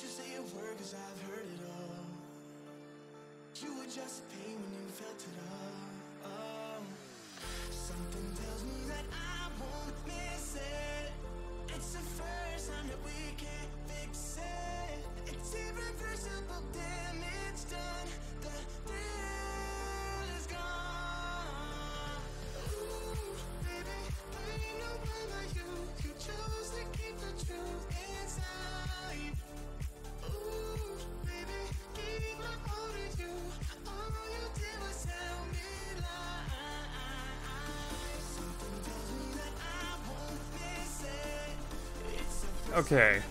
you say a word, 'cause I've heard it all. You were just pain when you felt it all. Oh. Something tells me that I won't miss it. It's the first time that we can't fix it. It's irreversible damage done. The thrill is gone. Ooh, baby, there ain't no one like you. You chose to keep the truth inside. Ooh, baby, gave my all to you. All you did was tell me lies. Something tells me that I won't miss it. It's the Okay.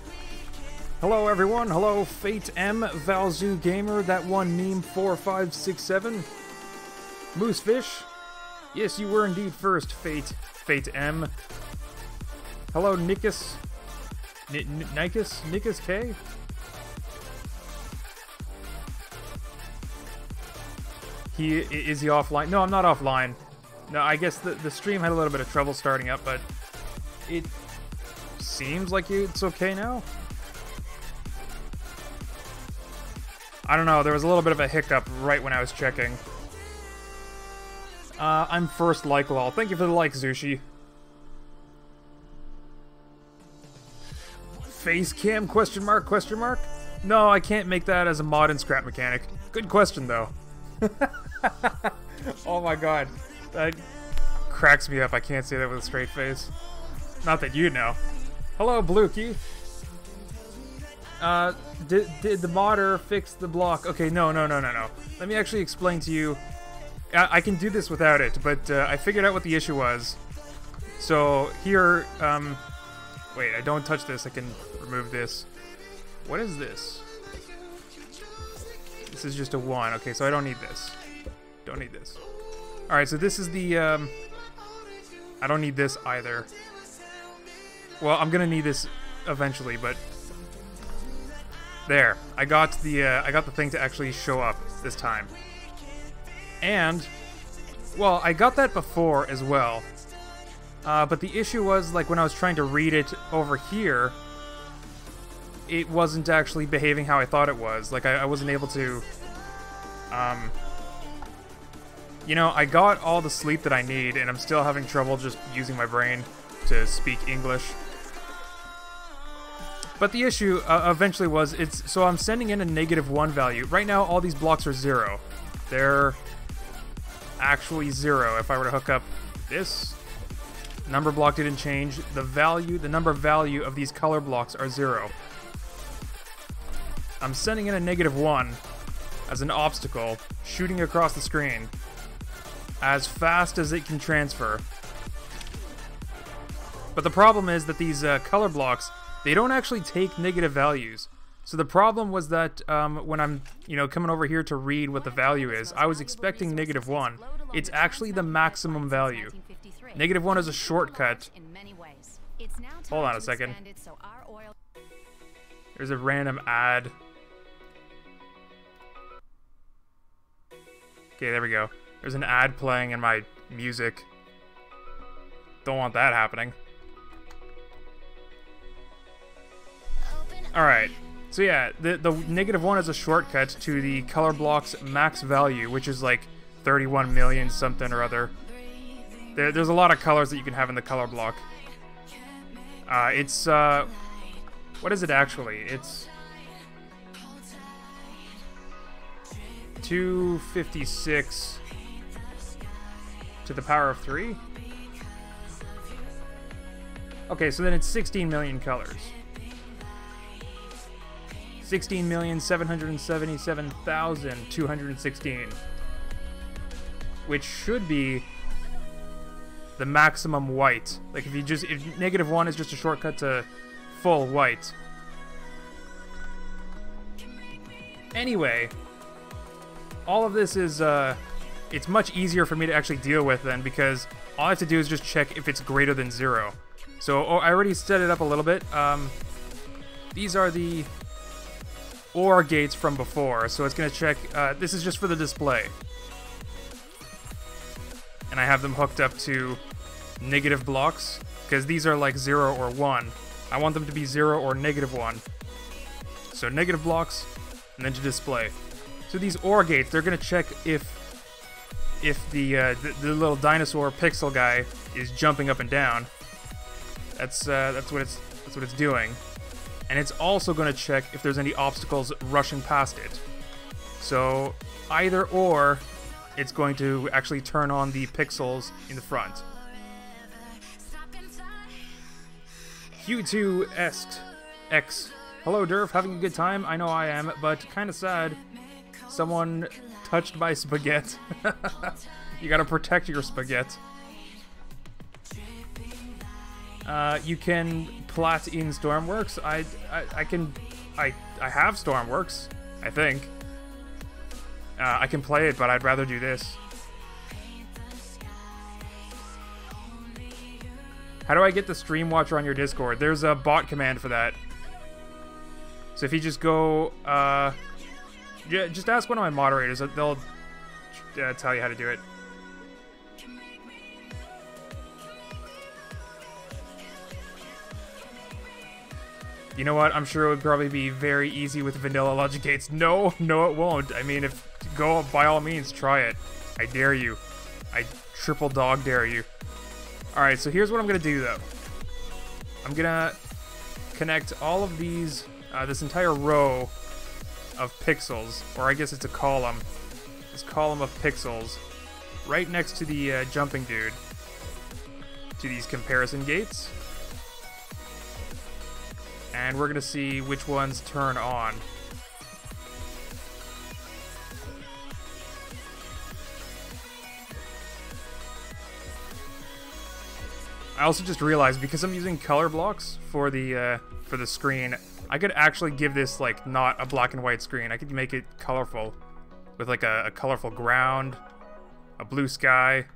Hello everyone, hello Fate M, Valzu Gamer, that one meme 4567, Moosefish. Yes, you were indeed first, Fate M. Hello Nikus, Nikus K. Is he offline? No, I'm not offline. No, I guess the stream had a little bit of trouble starting up, but it seems like it's okay now. I don't know, there was a little bit of a hiccup right when I was checking. I'm first like lol. Thank you for the like, Zushi. Face cam question mark? No, I can't make that as a mod in Scrap Mechanic. Good question though. Oh my god. That cracks me up. I can't say that with a straight face. Not that you know. Hello, Blukey. Did the modder fix the block? Okay, no. Let me actually explain to you. I can do this without it, but I figured out what the issue was. So here, wait, I don't touch this. I can remove this. What is this? This is just a 1. Okay, so I don't need this. Don't need this. Alright, so this is the, I don't need this either. Well, I'm gonna need this eventually, but there. I got the thing to actually show up this time. And, well, I got that before as well. But the issue was, like, when I was trying to read it over here, it wasn't actually behaving how I thought it was. Like, I wasn't able to, you know, I got all the sleep that I need, and I'm still having trouble just using my brain to speak English. But the issue eventually was, so I'm sending in a -1 value. Right now, all these blocks are 0. They're actually 0. If I were to hook up this, number block didn't change. The number value of these color blocks are 0. I'm sending in a -1 as an obstacle, shooting across the screen as fast as it can transfer. But the problem is that these color blocks, they don't actually take negative values. So the problem was that when I'm, you know, coming over here to read what the value is, I was expecting -1. It's actually the maximum value. -1 is a shortcut. Hold on a second. There's a random ad. Okay, there we go. There's an ad playing in my music. Don't want that happening. Alright, so yeah, the -1 is a shortcut to the color block's max value, which is like 31 million something or other. There's a lot of colors that you can have in the color block. It's, what is it actually? It's 256 to the power of 3? Okay, so then it's 16 million colors. 16,777,216, which should be the maximum white. Like if -1 is just a shortcut to full white. Anyway, all of this is it's much easier for me to actually deal with then, because all I have to do is just check if it's greater than 0. So I already set it up a little bit. These are the OR gates from before, so it's going to check, this is just for the display. And I have them hooked up to negative blocks, because these are like 0 or 1. I want them to be 0 or -1. So negative blocks, and then to display. So these OR gates, they're gonna check if the little dinosaur pixel guy is jumping up and down. That's what it's doing. And it's also gonna check if there's any obstacles rushing past it. So either or, it's going to actually turn on the pixels in the front. Q2X. Hello, Durf. Having a good time? I know I am, but kind of sad. Someone touched my spaghetti. You gotta protect your spaghetti. You can plat in Stormworks. I have Stormworks, I think. I can play it, but I'd rather do this. How do I get the stream watcher on your Discord? There's a bot command for that. So if you just go, yeah, just ask one of my moderators. They'll tell you how to do it. You know what? I'm sure it would probably be very easy with vanilla logic gates. No, it won't. I mean, go by all means, try it. I dare you. I triple dog dare you. Alright, so here's what I'm gonna do though. I'm gonna connect all of these, this entire row of pixels, or I guess it's a column. This column of pixels right next to the jumping dude to these comparison gates. And we're gonna see which ones turn on. I also just realized, because I'm using color blocks for the screen, I could actually give this like not a black and white screen. I could make it colorful with like a colorful ground, a blue sky,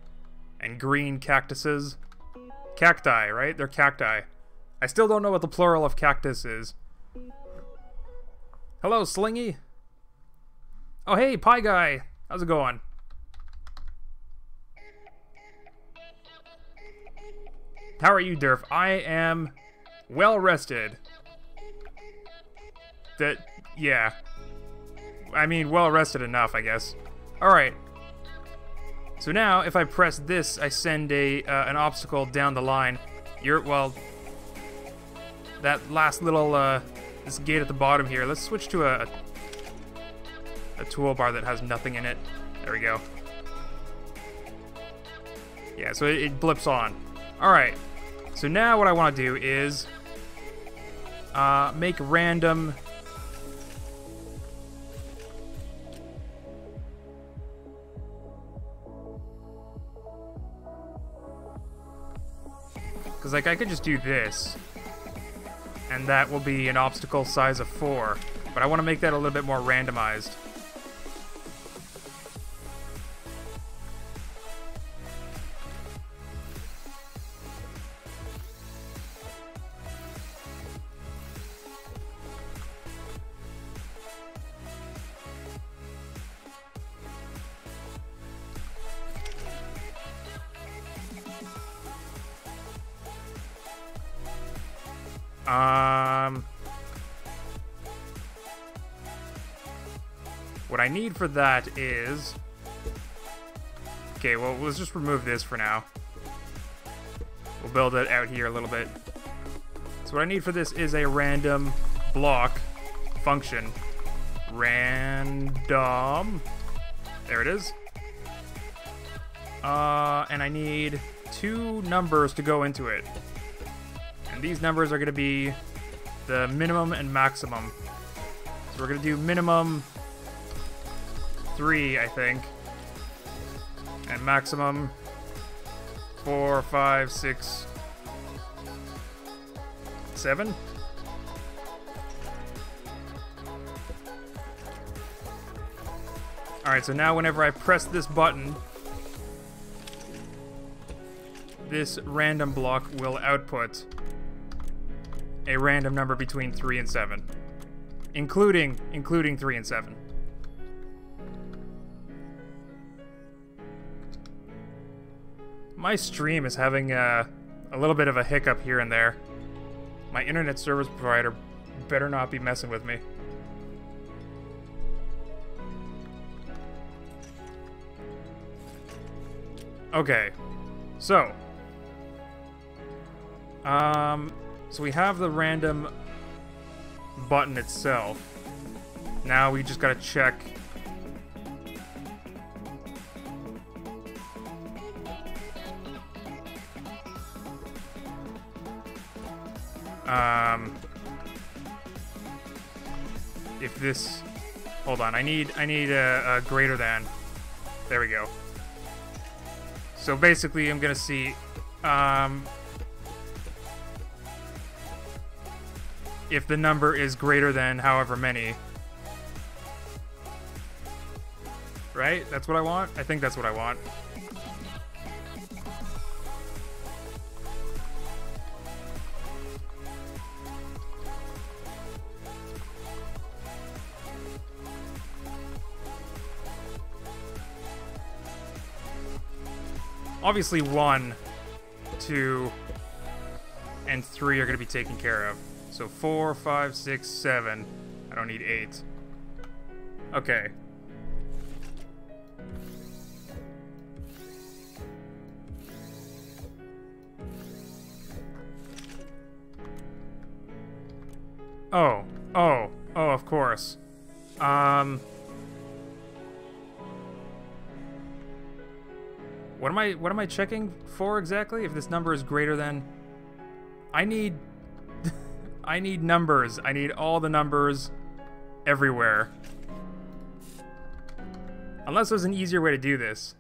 and green cactuses. Cacti, right? They're cacti. I still don't know what the plural of cactus is. Hello, Slingy. Oh, hey, Pie Guy. How's it going? How are you, Durf? I am well rested. Yeah. I mean, well rested enough, I guess. Alright. So now, if I press this, I send an obstacle down the line. Well, that last little, this gate at the bottom here. Let's switch to a toolbar that has nothing in it. There we go. Yeah, so it blips on. Alright. So now what I want to do is make random... Because, like, I could just do this, and that will be an obstacle size of 4. But I want to make that a little bit more randomized. What I need for that is... Okay, well, let's just remove this for now. We'll build it out here a little bit. So what I need for this is a random block function. Random. There it is. And I need 2 numbers to go into it. And these numbers are going to be the minimum and maximum. So we're going to do minimum 3, I think. And maximum 4, 5, 6, 7. Alright, so now whenever I press this button, this random block will output a random number between 3 and 7. Including 3 and 7. My stream is having a little bit of a hiccup here and there. My internet service provider better not be messing with me. Okay. So. So we have the random button itself. Now we just gotta check. If this, hold on, I need a greater than. There we go. So basically, I'm gonna see, if the number is greater than however many. Right? That's what I want? I think that's what I want. Obviously 1, 2, and 3 are going to be taken care of. So 4, 5, 6, 7. I don't need 8. Okay. Oh, of course. What am I checking for exactly? If this number is greater than, I need I need numbers. I need all the numbers everywhere. Unless there's an easier way to do this.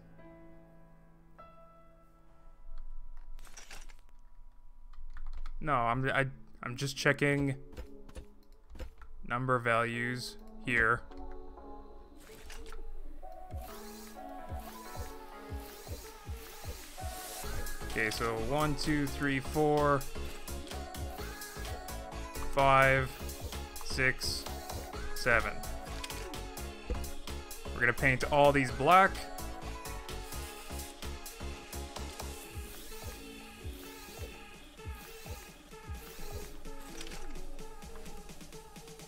No, I'm just checking number values here. Okay, so 1, 2, 3, 4, 5, 6, 7. We're gonna paint all these black.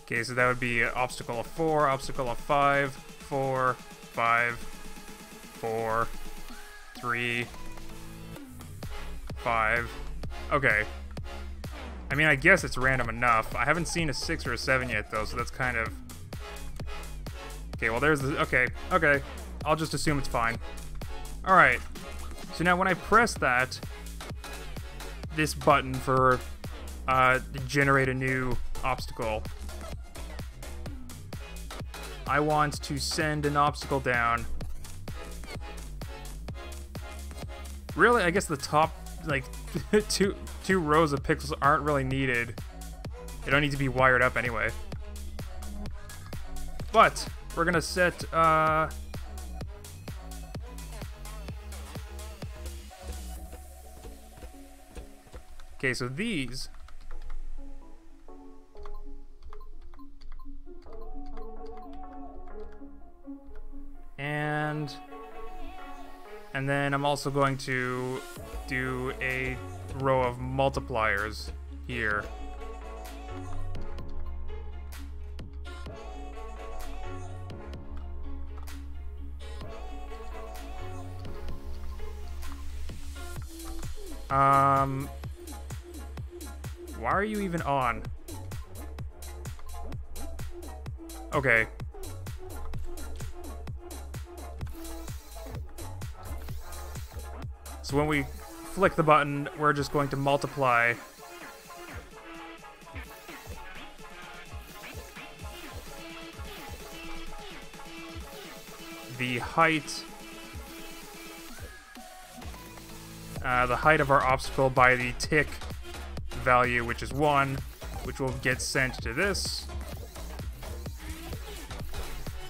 Okay, so that would be obstacle of 4, obstacle of 5, 4, 5, 4, 3, 5. Okay. I mean, I guess it's random enough. I haven't seen a 6 or a 7 yet, though, so that's kind of... Okay, well, there's the... Okay. I'll just assume it's fine. Alright. So now when I press that, this button for generate a new obstacle, I want to send an obstacle down. Really, I guess the top, like, two rows of pixels aren't really needed. They don't need to be wired up anyway. But we're gonna set okay, so these and then I'm also going to do a row of multipliers here. Why are you even on? Okay. So when we flick the button, we're just going to multiply the height of our obstacle by the tick value, which is 1, which will get sent to this,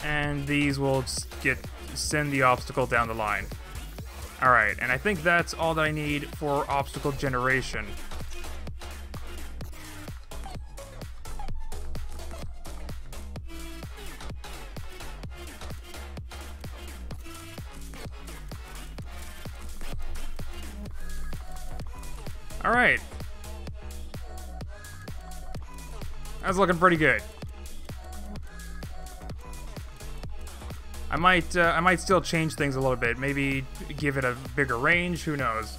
and these will send the obstacle down the line. Alright, and I think that's all that I need for obstacle generation. Alright. That's looking pretty good. I might still change things a little bit. Maybe give it a bigger range. Who knows?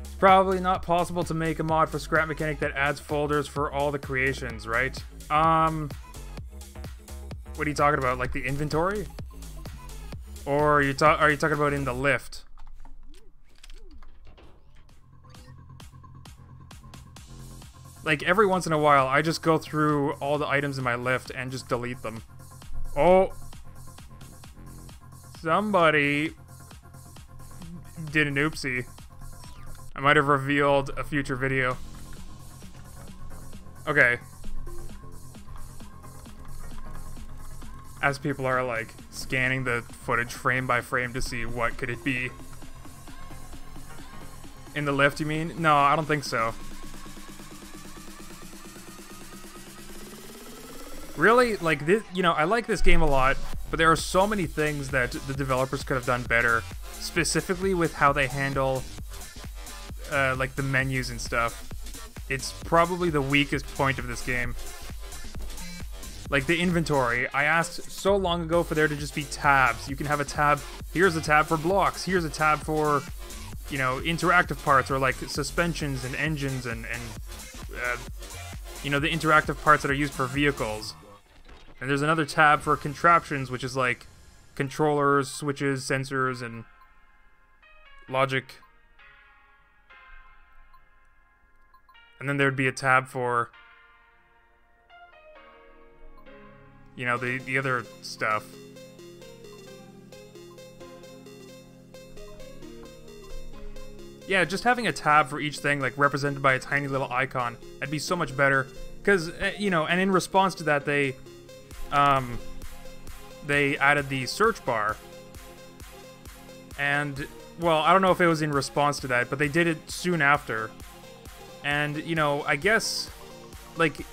It's probably not possible to make a mod for Scrap Mechanic that adds folders for all the creations, right? What are you talking about? Like the inventory? Or are you talking about in the lift? Like, every once in a while, I just go through all the items in my lift and just delete them. Oh! Somebody did an oopsie. I might have revealed a future video. Okay. As people are, like, scanning the footage frame by frame to see what could it be. In the lift, you mean? No, I don't think so. Really, like, this, you know, I like this game a lot, but there are so many things that the developers could have done better, specifically with how they handle, like, the menus and stuff. It's probably the weakest point of this game. Like, the inventory, I asked so long ago for there to just be tabs. You can have a tab, here's a tab for blocks, here's a tab for, you know, interactive parts, or, like, suspensions and engines and you know, the interactive parts that are used for vehicles. And there's another tab for contraptions, which is like controllers, switches, sensors, and logic. And then there'd be a tab for, you know, the other stuff. Yeah, just having a tab for each thing, like, represented by a tiny little icon, that'd be so much better. Because, you know, and in response to that, they added the search bar. And, well, I don't know if it was in response to that, but they did it soon after. And, you know, I guess, like,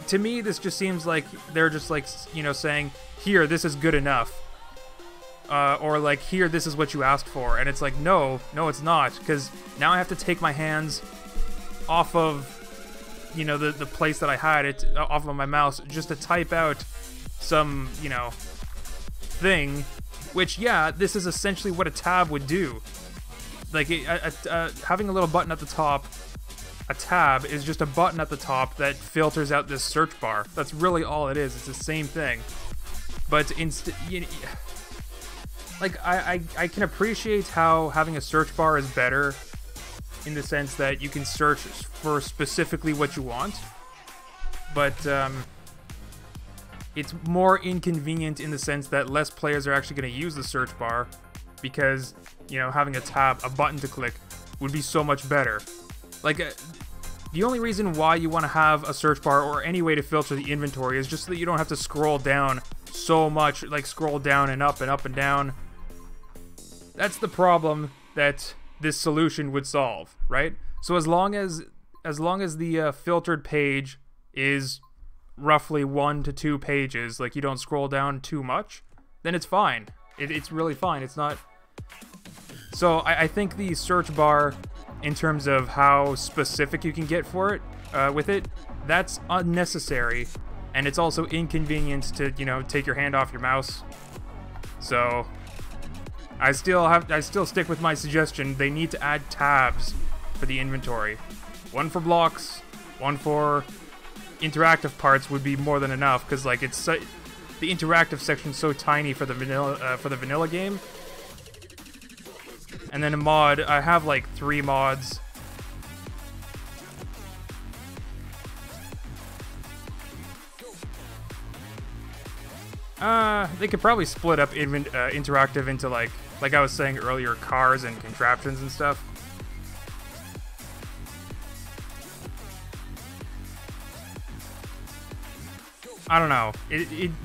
to me, this just seems like they're just, like, you know, saying, here, this is good enough. Or, like, here, this is what you asked for. And it's like, no, it's not. Because now I have to take my hands off of, you know, the place that I had it, off of my mouse, just to type out some, you know, thing. Which, yeah, this is essentially what a tab would do. Like, having a little button at the top, a tab is just a button at the top that filters out this search bar. That's really all it is. It's the same thing. But instead, you know, like, I can appreciate how having a search bar is better in the sense that you can search for specifically what you want. But, it's more inconvenient in the sense that less players are actually going to use the search bar because, you know, having a tab, a button to click, would be so much better. Like, the only reason why you want to have a search bar or any way to filter the inventory is just so that you don't have to scroll down so much, like scroll down and up and down. That's the problem that this solution would solve, right? So as long as the filtered page is roughly 1 to 2 pages, like you don't scroll down too much, then it's fine. It's really fine. It's not. So I think the search bar, in terms of how specific you can get for it, with it, that's unnecessary, and it's also inconvenient to, you know, take your hand off your mouse. So I still stick with my suggestion. They need to add tabs for the inventory. One for blocks, one for interactive parts would be more than enough, because, like, it's the interactive section's so tiny for the vanilla game. And then a mod, I have like 3 mods. They could probably split up interactive into, like I was saying earlier, cars and contraptions and stuff. I don't know.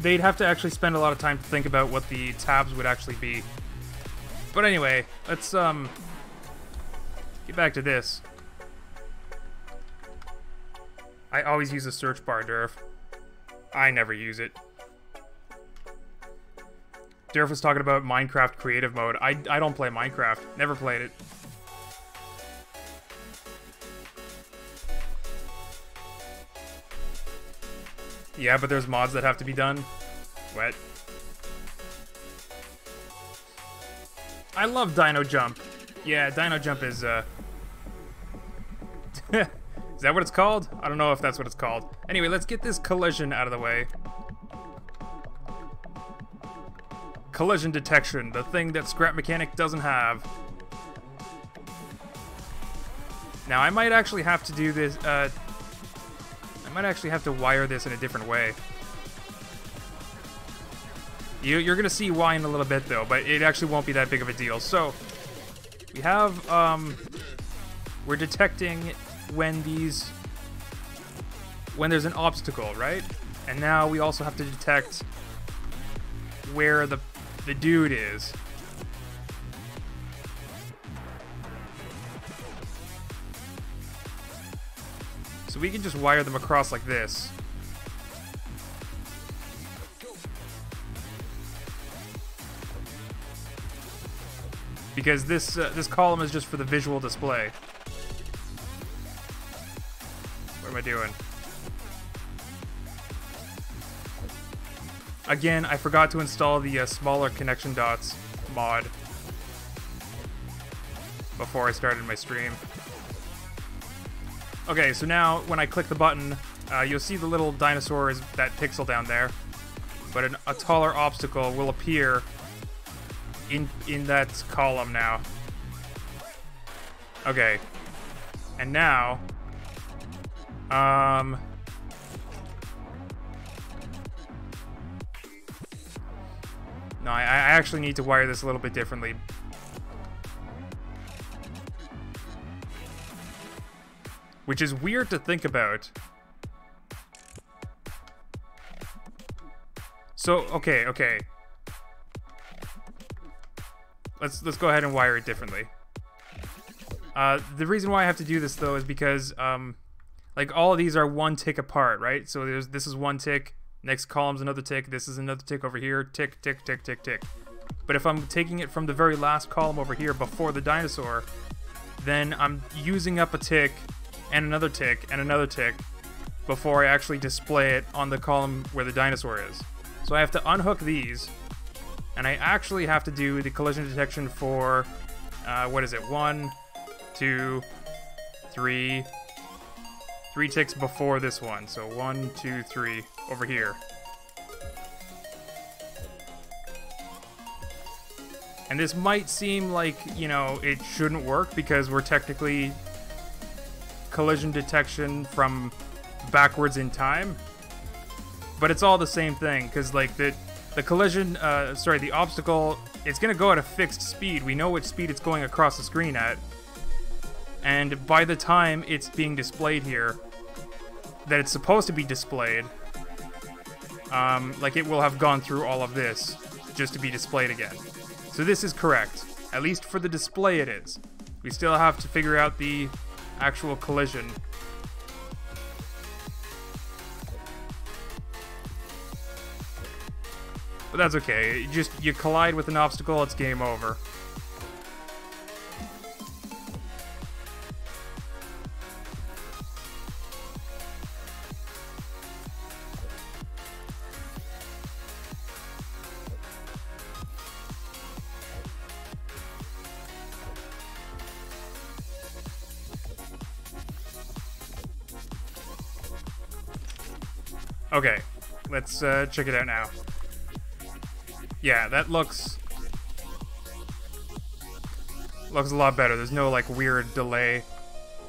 They'd have to actually spend a lot of time to think about what the tabs would actually be. But anyway, let's get back to this. I always use a search bar, Durf. I never use it. Durf was talking about Minecraft creative mode. I don't play Minecraft. Never played it. Yeah, but there's mods that have to be done. Sweat. I love Dino Jump. Yeah, Dino Jump is, is that what it's called? I don't know if that's what it's called. Anyway, let's get this collision out of the way. Collision detection, the thing that Scrap Mechanic doesn't have. Now, I might actually have to do this, I might actually have to wire this in a different way. You're gonna see why in a little bit, though, but it actually won't be that big of a deal. So, we have, we're detecting when there's an obstacle, right? And now we also have to detect where the dude is. So we can just wire them across like this. Because this column is just for the visual display. What am I doing? Again, I forgot to install the smaller connection dots mod before I started my stream. Okay, so now when I click the button, you'll see the little dinosaur is that pixel down there, but a taller obstacle will appear in that column now. Okay, and now, no, I actually need to wire this a little bit differently. Which is weird to think about. So, okay. Let's go ahead and wire it differently. The reason why I have to do this, though, is because, like, all of these are one tick apart, right? So this is one tick, next column's another tick, this is another tick over here, tick, tick, tick, tick, tick. But if I'm taking it from the very last column over here before the dinosaur, then I'm using up a tick, and another tick, and another tick, before I actually display it on the column where the dinosaur is. So I have to unhook these, and I actually have to do the collision detection for, what is it, 1, 2, 3, 3 ticks before this one. So 1, 2, 3, over here. And this might seem like, you know, it shouldn't work because we're technically collision detection from backwards in time, but it's all the same thing, because like the collision, the obstacle, it's gonna go at a fixed speed. We know which speed it's going across the screen at, and by the time it's being displayed here, that it's supposed to be displayed, like it will have gone through all of this just to be displayed again. So this is correct, at least for the display it is. We still have to figure out the actual collision. But that's okay. You collide with an obstacle, it's game over. Okay, let's check it out now. Yeah, that looks a lot better. There's no like weird delay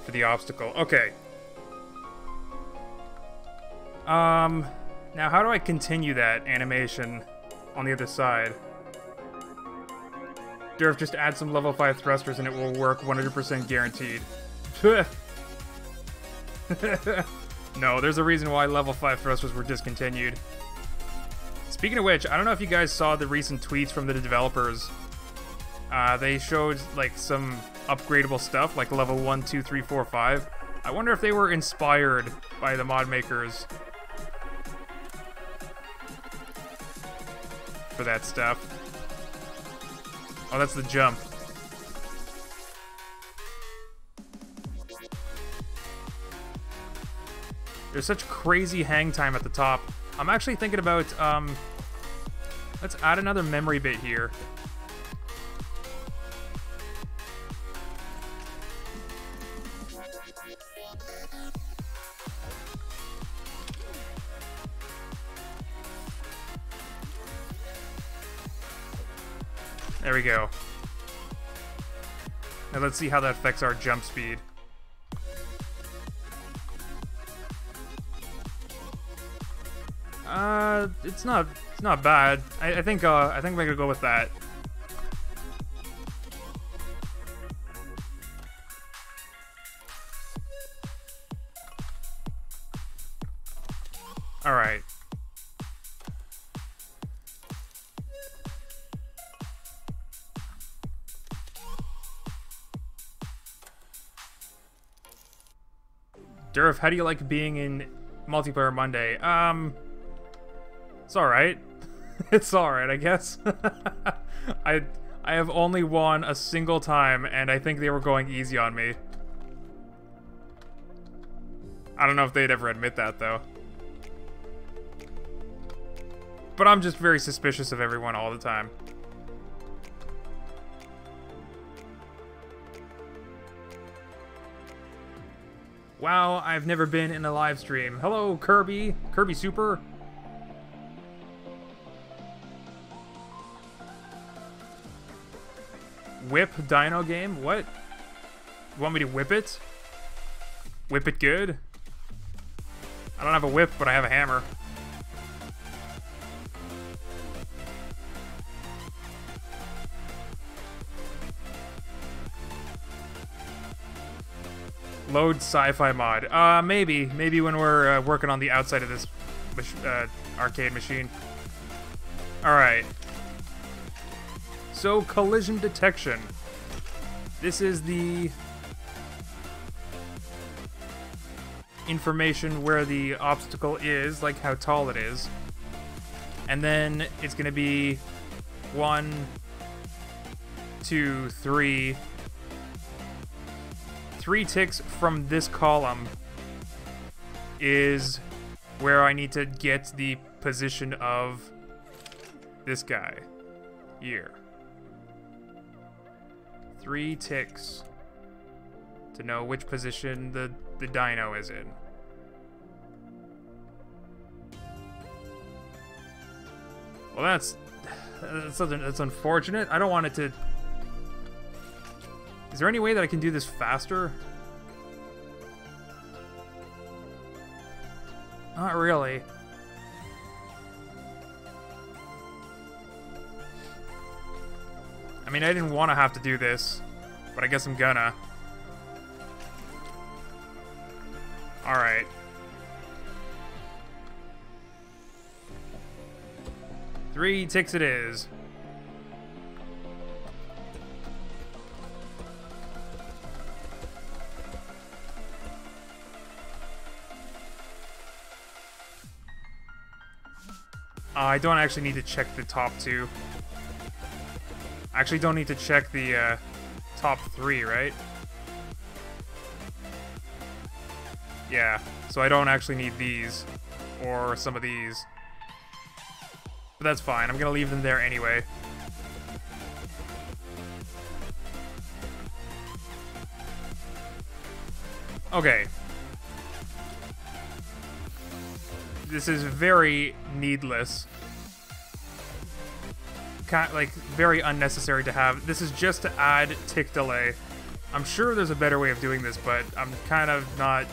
for the obstacle. Okay. Now how do I continue that animation on the other side? Durf, just add some level 5 thrusters and it will work 100% guaranteed. No, there's a reason why level 5 thrusters were discontinued. Speaking of which, I don't know if you guys saw the recent tweets from the developers. They showed like some upgradable stuff, like level 1, 2, 3, 4, 5. I wonder if they were inspired by the mod makers for that stuff. Oh, that's the jump. There's such crazy hang time at the top. I'm actually thinking about Let's add another memory bit here. There we go. Now let's see how that affects our jump speed. It's not bad. I think we're gonna go with that. All right. Durf, how do you like being in Multiplayer Monday? It's alright. It's alright, I guess. I have only won a single time, and I think they were going easy on me. I don't know if they'd ever admit that, though. But I'm just very suspicious of everyone all the time. Wow, I've never been in a live stream. Hello, Kirby. Kirby Super. Whip Dino game? What? You want me to whip it? Whip it good? I don't have a whip, but I have a hammer. Load sci-fi mod. Maybe when we're working on the outside of this arcade machine. Alright. So, collision detection. This is the information where the obstacle is, like how tall it is. And then it's gonna be 1, 2, 3. 3 ticks from this column is where I need to get the position of this guy here. 3 ticks to know which position the dino is in. Well, that's unfortunate. I don't want it to... Is there any way that I can do this faster? Not really. I mean, I didn't want to have to do this, but I guess I'm gonna. Alright. 3 ticks it is. I don't actually need to check the top 2. I actually don't need to check the top 3, right? Yeah, so I don't actually need these or some of these. But that's fine, I'm gonna leave them there anyway. Okay. This is very needless. Kind of, like, very unnecessary to have. This is just to add tick delay. I'm sure there's a better way of doing this, but I'm kind of not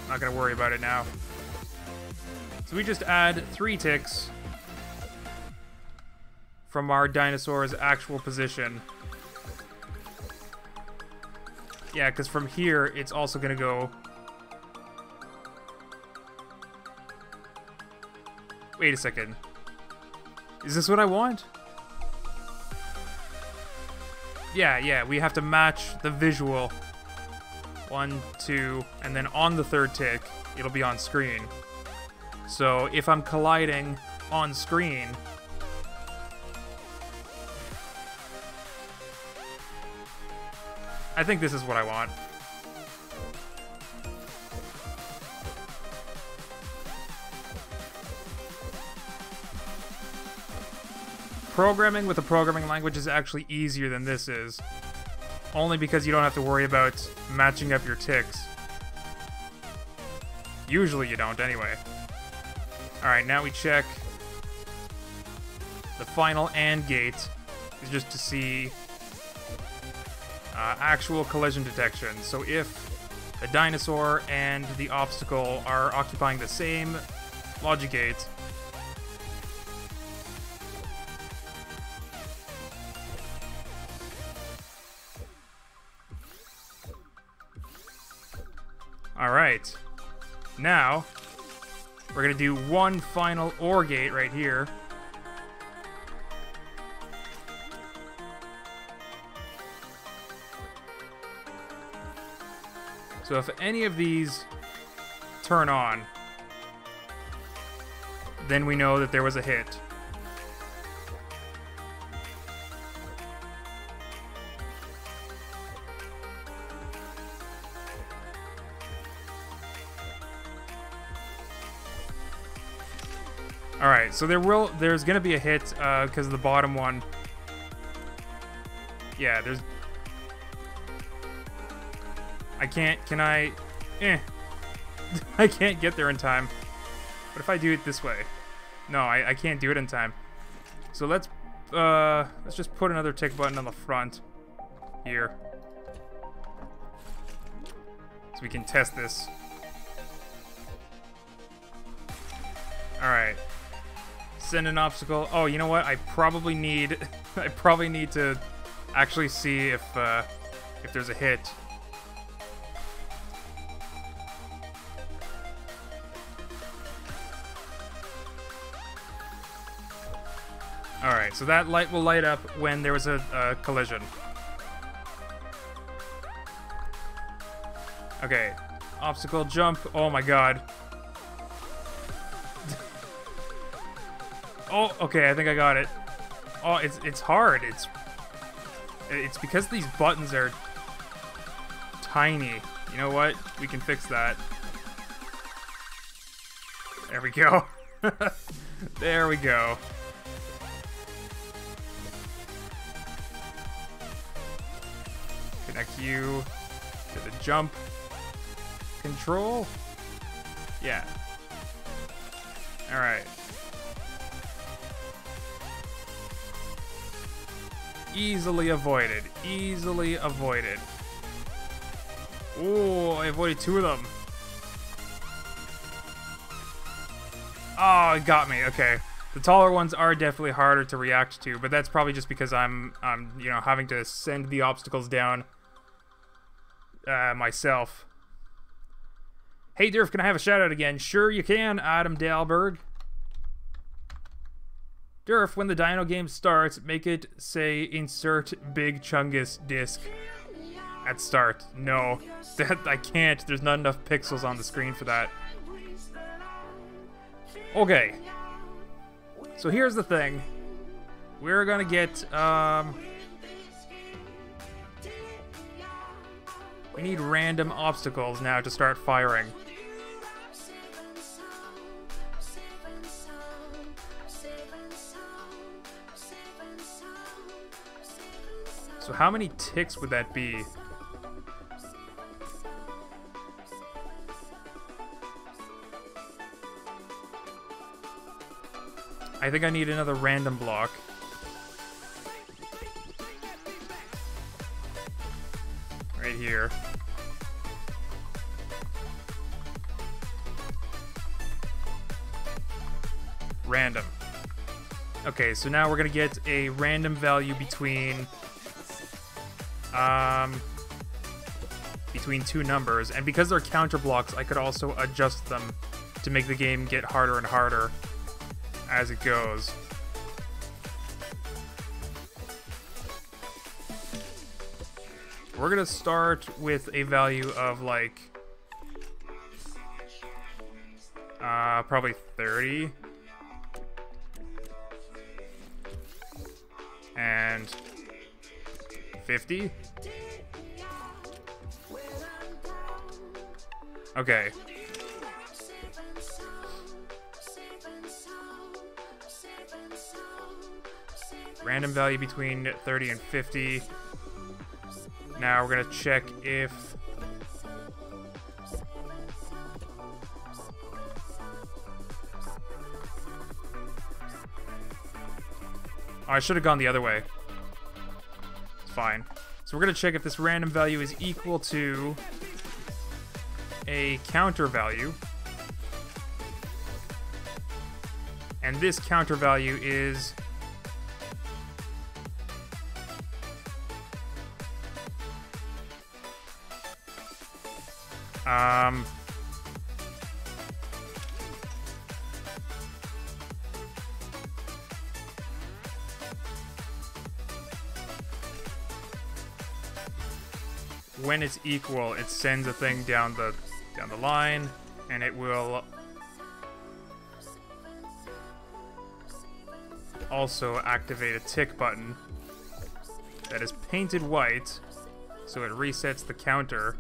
gonna worry about it now. So we just add 3 ticks from our dinosaur's actual position. Yeah, because from here, it's also gonna go... Wait a second. Is this what I want? Yeah, we have to match the visual. 1, 2, and then on the 3rd tick, it'll be on screen. So if I'm colliding on screen, I think this is what I want. Programming with a programming language is actually easier than this is. Only because you don't have to worry about matching up your ticks. Usually you don't, anyway. Alright, now we check. The final AND gate is just to see actual collision detection. So if the dinosaur and the obstacle are occupying the same logic gate, alright. Now, we're gonna do one final OR gate right here. So if any of these turn on, then we know that there was a hit. Alright, so there's gonna be a hit, because of the bottom one. Yeah, there's... I can't get there in time. What if I do it this way? No, I can't do it in time. So let's just put another tick button on the front here. So we can test this. Alright. Send an obstacle. Oh, you know what? I probably need to actually see if there's a hit. Alright, so that light will light up when there was a collision. Okay, obstacle jump. Oh my god. Oh, okay, I think I got it. Oh, it's hard. It's because these buttons are tiny. You know what? We can fix that. There we go. There we go. Connect you to the jump control. Yeah. Alright. Easily avoided. Easily avoided. Oh, I avoided two of them. Oh, it got me. Okay. The taller ones are definitely harder to react to, but that's probably just because I'm you know, having to send the obstacles down myself. Hey, Durf, can I have a shout out again? Sure you can, Adam Dalberg. Durf, when the Dino game starts, make it say insert Big Chungus disc at start. No, that I can't. There's not enough pixels on the screen for that. Okay. So here's the thing. We're gonna get, we need random obstacles now to start firing. So how many ticks would that be? I think I need another random block. Right here. Random. Okay, so now we're gonna get a random value between two numbers, and because they're counter blocks, I could also adjust them to make the game get harder and harder as it goes. We're gonna start with a value of like probably 30 and 50. Okay. Random value between 30 and 50. Now we're gonna check if... Oh, I should have gone the other way. It's fine. So we're gonna check if this random value is equal to a counter value. And this counter value is... when it's equal, it sends a thing down the line, and it will also activate a tick button that is painted white, so it resets the counter.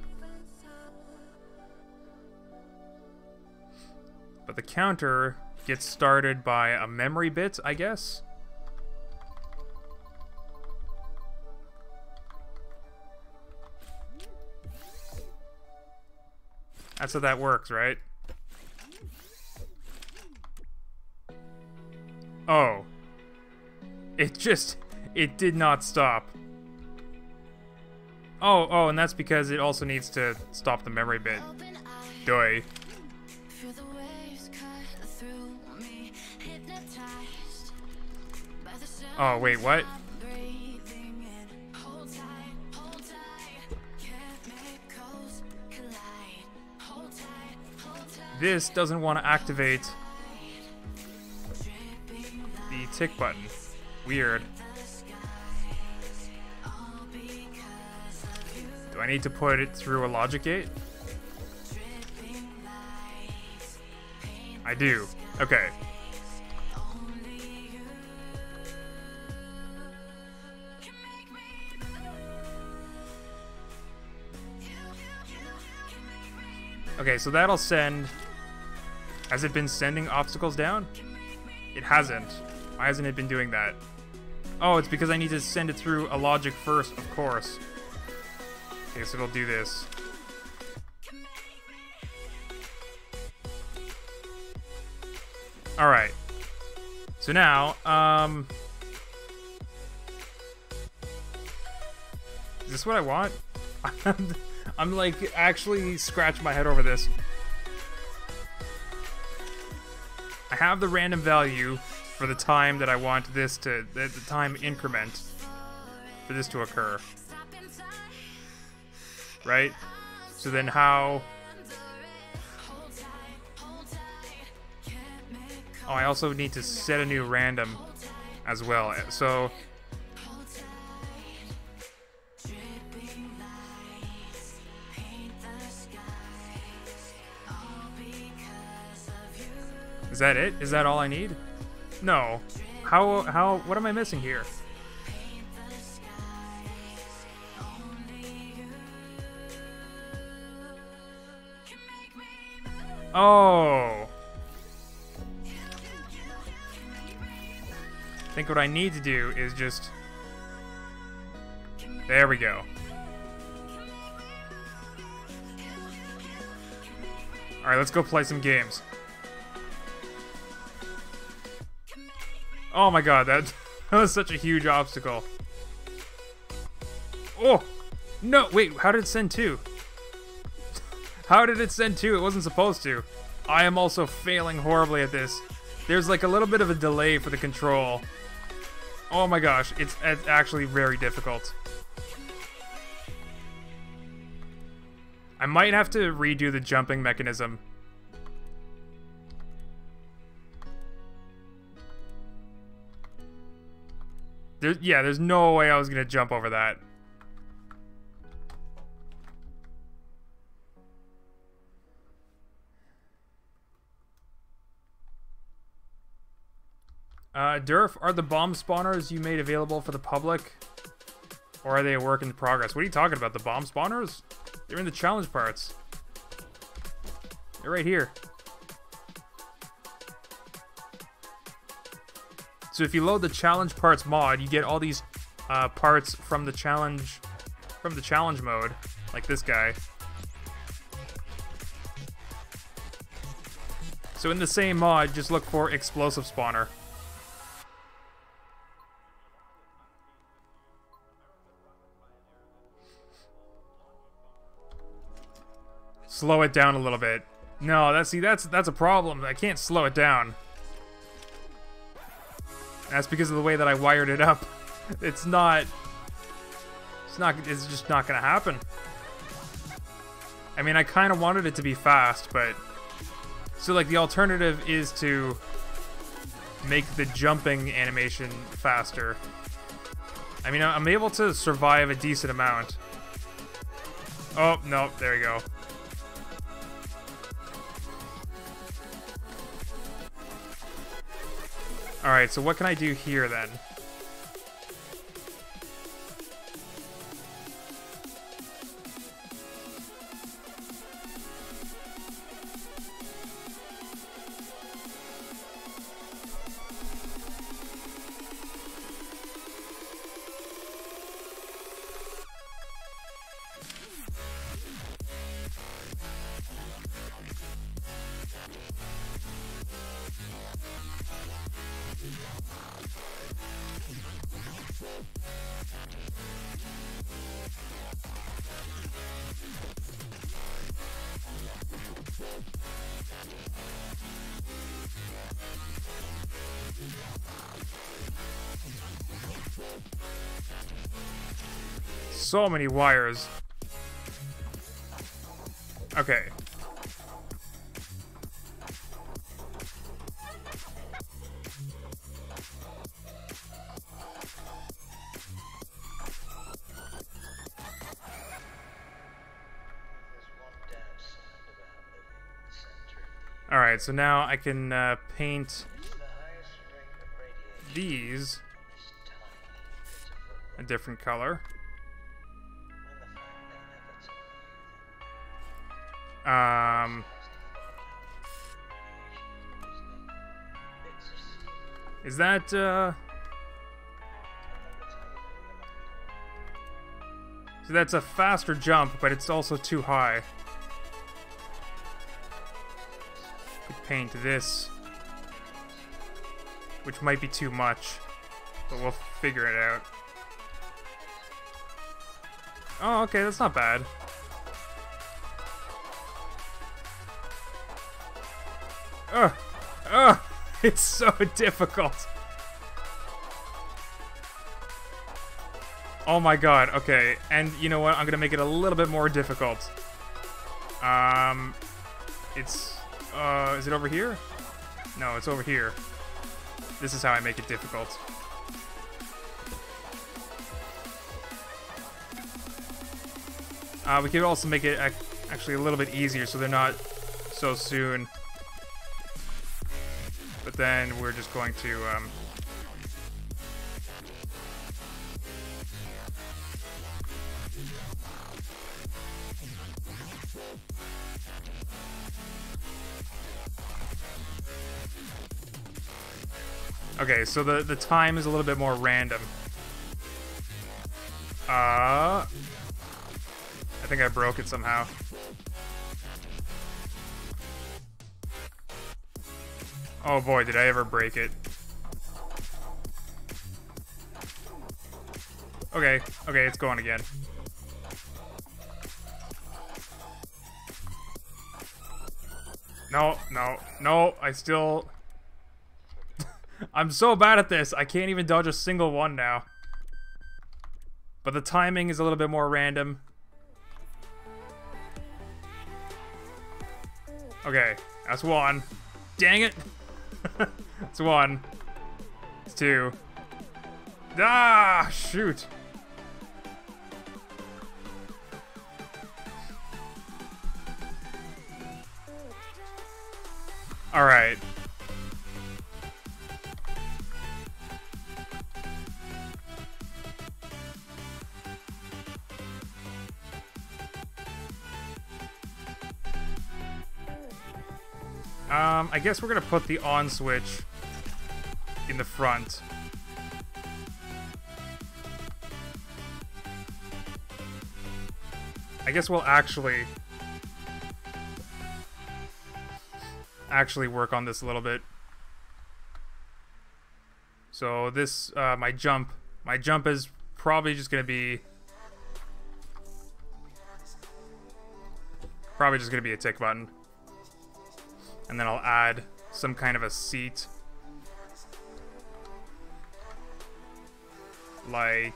But the counter gets started by a memory bit, I guess? That's how that works, right? Oh. It did not stop. Oh, and that's because it also needs to stop the memory bit. Doy. Oh, wait, what? This doesn't want to activate the tick button. Weird. Do I need to put it through a logic gate? I do. Okay. Okay, so that'll send... Has it been sending obstacles down? It hasn't. Why hasn't it been doing that? Oh, it's because I need to send it through a logic first, of course. Okay, so it'll do this. Alright. So now, is this what I want? I'm like actually scratching my head over this. I have the random value for the time that I want this to, the time increment for this to occur. Right? So then how... Oh, I also need to set a new random as well. So... Is that it? Is that all I need? No. What am I missing here? Oh. I think what I need to do is just... There we go. Alright, let's go play some games. Oh my god, that was such a huge obstacle. Oh! No, wait, how did it send two? How did it send two? It wasn't supposed to. I am also failing horribly at this. There's like a little bit of a delay for the control. Oh my gosh, it's actually very difficult. I might have to redo the jumping mechanism. There's no way I was gonna jump over that. Durf, are the bomb spawners you made available for the public? Or are they a work in progress? What are you talking about? The bomb spawners? They're in the challenge parts. They're right here. So if you load the challenge parts mod, you get all these parts from the challenge mode, like this guy. So in the same mod, just look for explosive spawner. Slow it down a little bit. No, that's a problem. I can't slow it down. That's because of the way that I wired it up. It's just not gonna happen. I mean, I kind of wanted it to be fast, but so like the alternative is to make the jumping animation faster. I mean, I'm able to survive a decent amount. Oh, no, there you go. Alright, so what can I do here then? So many wires. Okay. Alright, so now I can paint these a different color. Is that, So that's a faster jump, but it's also too high. Could paint this, which might be too much, but we'll figure it out. Oh, okay, that's not bad. It's so difficult. Oh my god, okay. And you know what? I'm gonna make it a little bit more difficult. Is it over here? No, it's over here. This is how I make it difficult. We could also make it actually a little bit easier so they're not so soon. But then we're just going to, Okay, so the time is a little bit more random. I think I broke it somehow. Oh boy, did I ever break it. Okay, it's going again. No, I still... I'm so bad at this, I can't even dodge a single one now. But the timing is a little bit more random. Okay, that's one. Dang it! It's one. It's two. Ah, shoot! Alright. I guess we're gonna put the on switch in the front. I guess we'll actually work on this a little bit. So this, my jump is probably just gonna be a tick button. And then I'll add some kind of a seat. Like...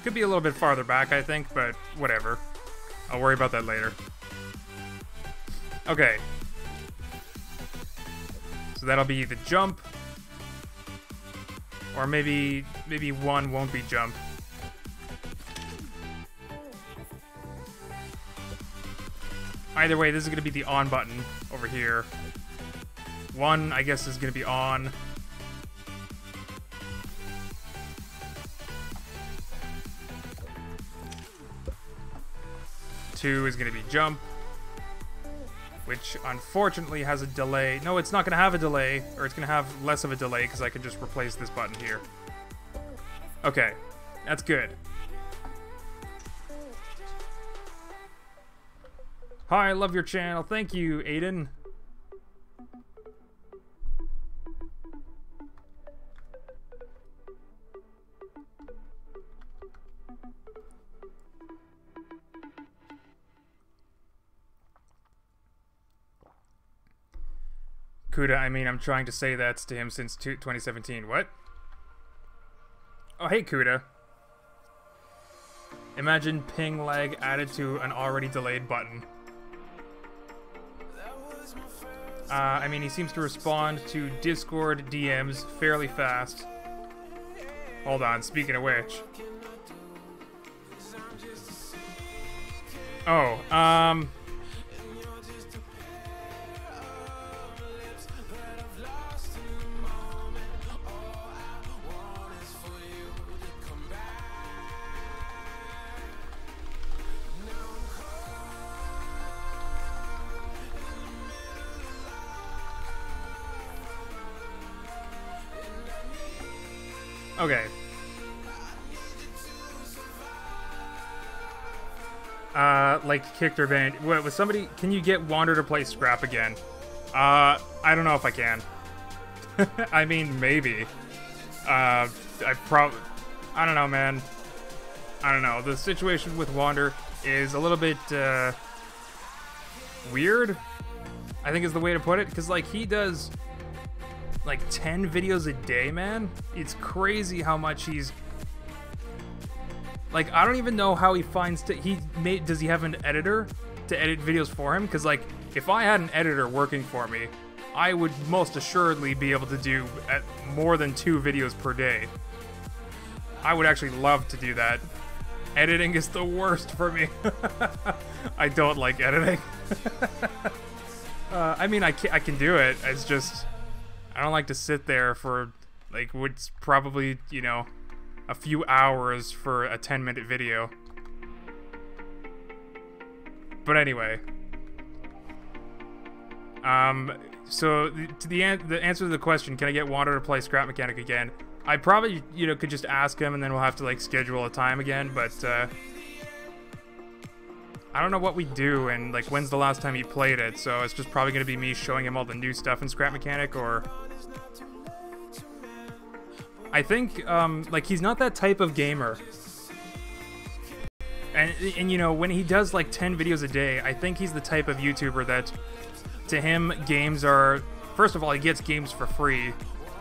Could be a little bit farther back, I think, but whatever. I'll worry about that later. Okay. So that'll be the jump. Or maybe one won't be jump. Either way, this is going to be the on button over here. One, I guess, is going to be on. Two is going to be jump, which unfortunately has a delay. No, it's not going to have a delay, or it's going to have less of a delay because I can just replace this button here. Okay, that's good. Hi, I love your channel. Thank you, Aiden. Kuda, I mean, I'm trying to say that to him since 2017. What? Oh, hey, Kuda. Imagine ping lag added to an already delayed button. I mean, he seems to respond to Discord DMs fairly fast. Hold on, speaking of which. Oh, okay. Like kicked or banned. What, was somebody? Can you get Wander to play Scrap again? I don't know if I can. I mean, maybe. I don't know, man. I don't know. The situation with Wander is a little bit weird, I think is the way to put it, because like he does like 10 videos a day, man. It's crazy how much he's like, I don't even know how he finds does he have an editor to edit videos for him? Because like, if I had an editor working for me, I would most assuredly be able to do more than 2 videos per day. I would actually love to do that. Editing is the worst for me. I don't like editing. I mean, I can do it. It's just, I don't like to sit there for, like, what's probably, you know, a few hours for a 10-minute video. But anyway. So, the answer to the question, can I get Wander to play Scrap Mechanic again? I probably, you know, could just ask him and then we'll have to, like, schedule a time again, but, I don't know what we do and, like, when's the last time he played it, so it's just probably gonna be me showing him all the new stuff in Scrap Mechanic, or... I think, like, he's not that type of gamer. And, you know, when he does, like, 10 videos a day, I think he's the type of YouTuber that, to him, games are... First of all, he gets games for free.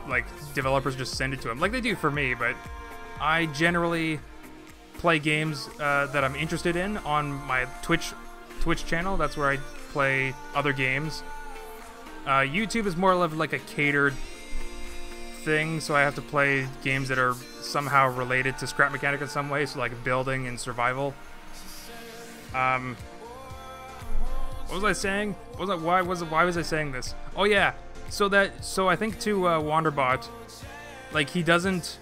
Like, developers just send it to him. Like they do for me, but I generally play games that I'm interested in on my Twitch channel. That's where I play other games. YouTube is more of like a catered thing, so I have to play games that are somehow related to scrap mechanic in some way, so like building and survival. What was I saying? Why was I saying this? Oh yeah, so I think to Wanderbot, like he doesn't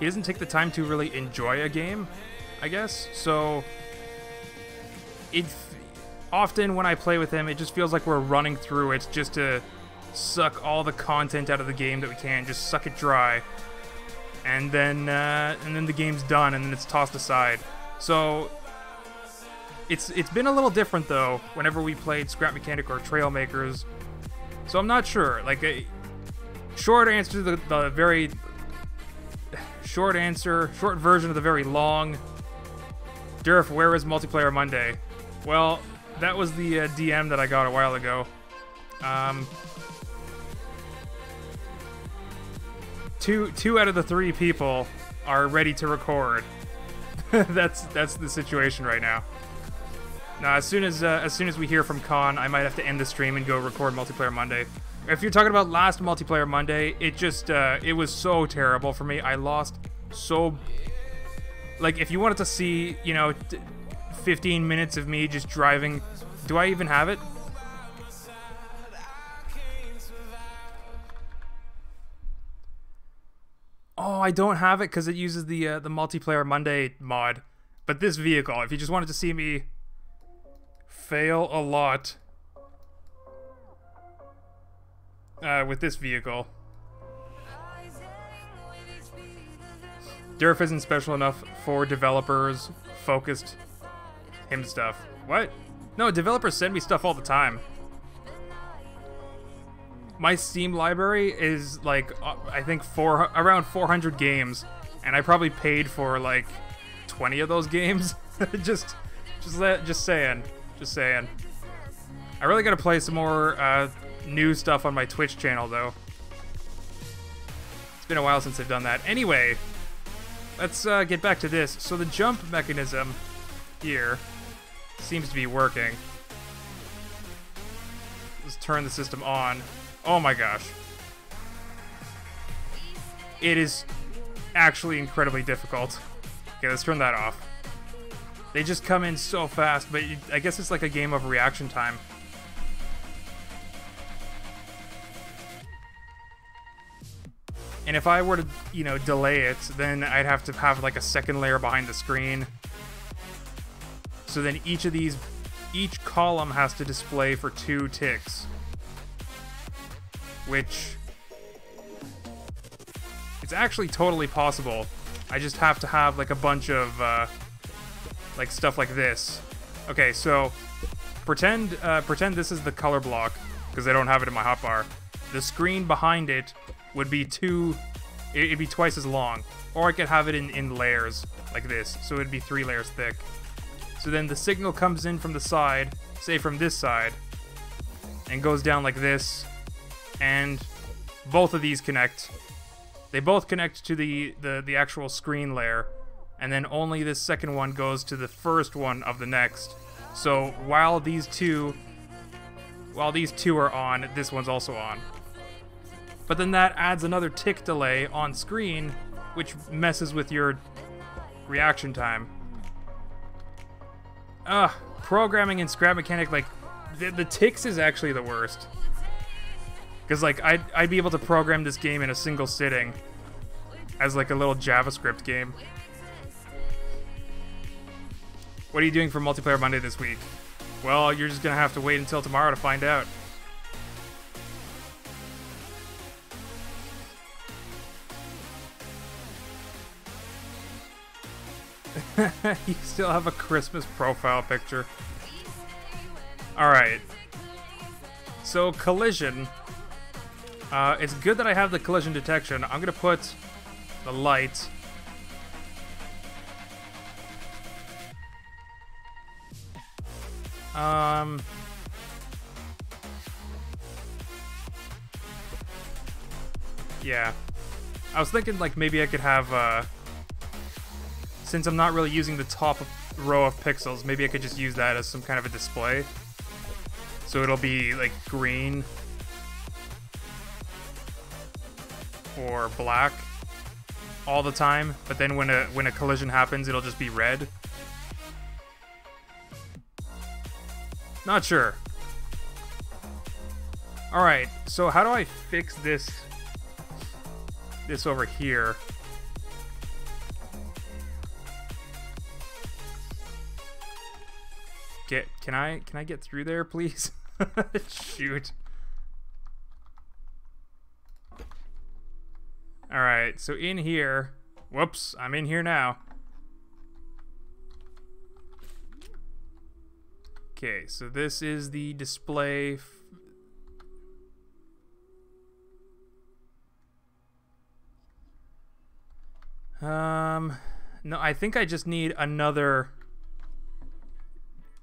take the time to really enjoy a game, I guess. So often when I play with him, it just feels like we're running through it just to suck all the content out of the game that we can, just suck it dry, and then the game's done, and then it's tossed aside. So it's been a little different though whenever we played Scrap Mechanic or Trail Makers. So I'm not sure. Like a short answer to the very short version of the very long. Durf, where is Multiplayer Monday? Well, that was the DM that I got a while ago. Two out of the 3 people are ready to record. That's the situation right now. Now, as soon as we hear from Khan, I might have to end the stream and go record Multiplayer Monday. If you're talking about last Multiplayer Monday, it just it was so terrible for me. I lost so, like, if you wanted to see, 15 minutes of me just driving, do I even have it? Oh, I don't have it because it uses the Multiplayer Monday mod. But this vehicle, if you just wanted to see me fail a lot with this vehicle. Durf isn't special enough for developers focused him stuff. What? No, developers send me stuff all the time. My Steam library is like I think around 400 games, and I probably paid for like 20 of those games. just saying. I really gotta play some more new stuff on my Twitch channel though. It's been a while since I've done that. Anyway, let's get back to this. So the jump mechanism here seems to be working. Let's turn the system on. Oh my gosh. It is actually incredibly difficult. Okay, let's turn that off. They just come in so fast, but I guess it's like a game of reaction time. And if I were to, delay it, then I'd have to have like a second layer behind the screen. So then each column has to display for 2 ticks. Which, it's actually totally possible. I just have to have like a bunch of like stuff like this. Okay, so pretend this is the color block because I don't have it in my hotbar. The screen behind it would be it'd be twice as long, or I could have it in layers like this, so it'd be 3 layers thick. So then the signal comes in from the side, say from this side, and goes down like this, and both of these connect. They both connect to the actual screen layer, and then only this second one goes to the first one of the next. So while these two are on, this one's also on. But then that adds another tick delay on screen, which messes with your reaction time. Programming in Scrap Mechanic, like, the ticks is actually the worst. Because, like, I'd be able to program this game in a single sitting as, like, a little JavaScript game. What are you doing for Multiplayer Monday this week? Well, you're just gonna have to wait until tomorrow to find out. You still have a Christmas profile picture. Alright. So, collision. It's good that I have the collision detection. I'm gonna put the light. Yeah. I was thinking like maybe I could have, since I'm not really using the top row of pixels, maybe I could just use that as some kind of a display. So it'll be like green or black all the time, but then when a collision happens, it'll just be red. Not sure. Alright, so how do I fix this over here? Can I get through there, please? Shoot. Alright, so in here, whoops, I'm in here now. Okay, so this is the display. No, I think I just need another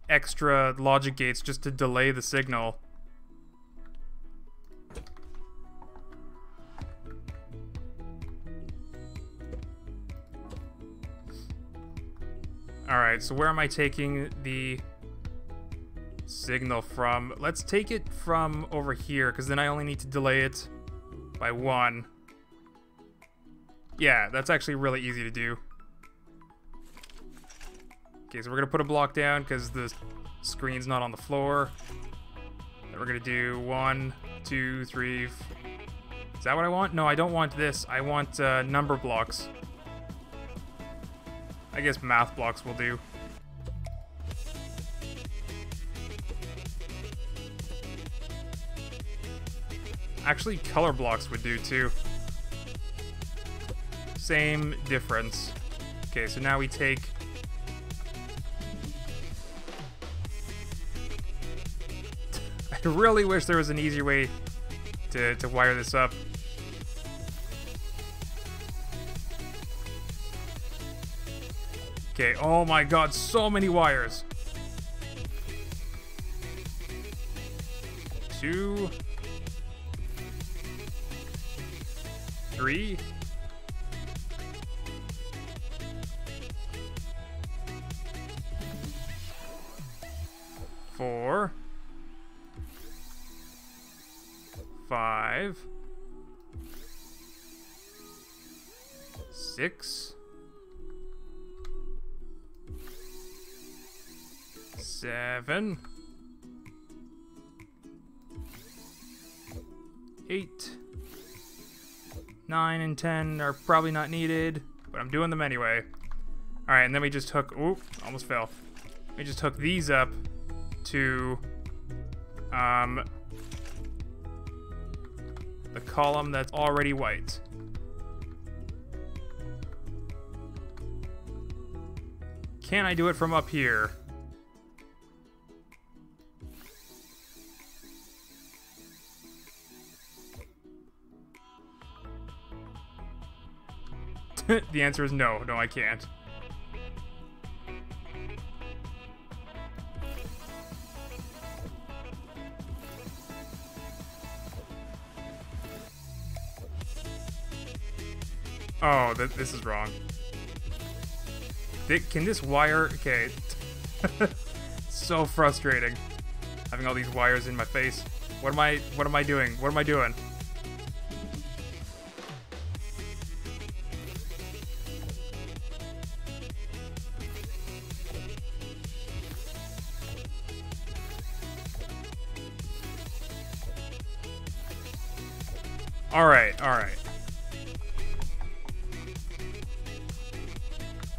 extra logic gates just to delay the signal. Alright, so where am I taking the signal from? Let's take it from over here, because then I only need to delay it by 1. Yeah, that's actually really easy to do. Okay, so we're going to put a block down because the screen's not on the floor. Then we're going to do 1, 2, 3. Is that what I want? No, I don't want this. I want number blocks. I guess math blocks will do. Actually, color blocks would do too. Same difference. Okay, so now we take... I really wish there was an easier way to wire this up. Okay, oh my god, so many wires. 2, 3. 4, 5, 6, 7, 8, 9, and 10 are probably not needed, but I'm doing them anyway. Alright, and then we just hook... Oop, almost fell. We just hook these up to the column that's already white. Can I do it from up here? The answer is no. No, I can't. Oh, this is wrong. Can this wire... Okay. So frustrating. Having all these wires in my face. What am I doing? What am I doing? Alright, alright.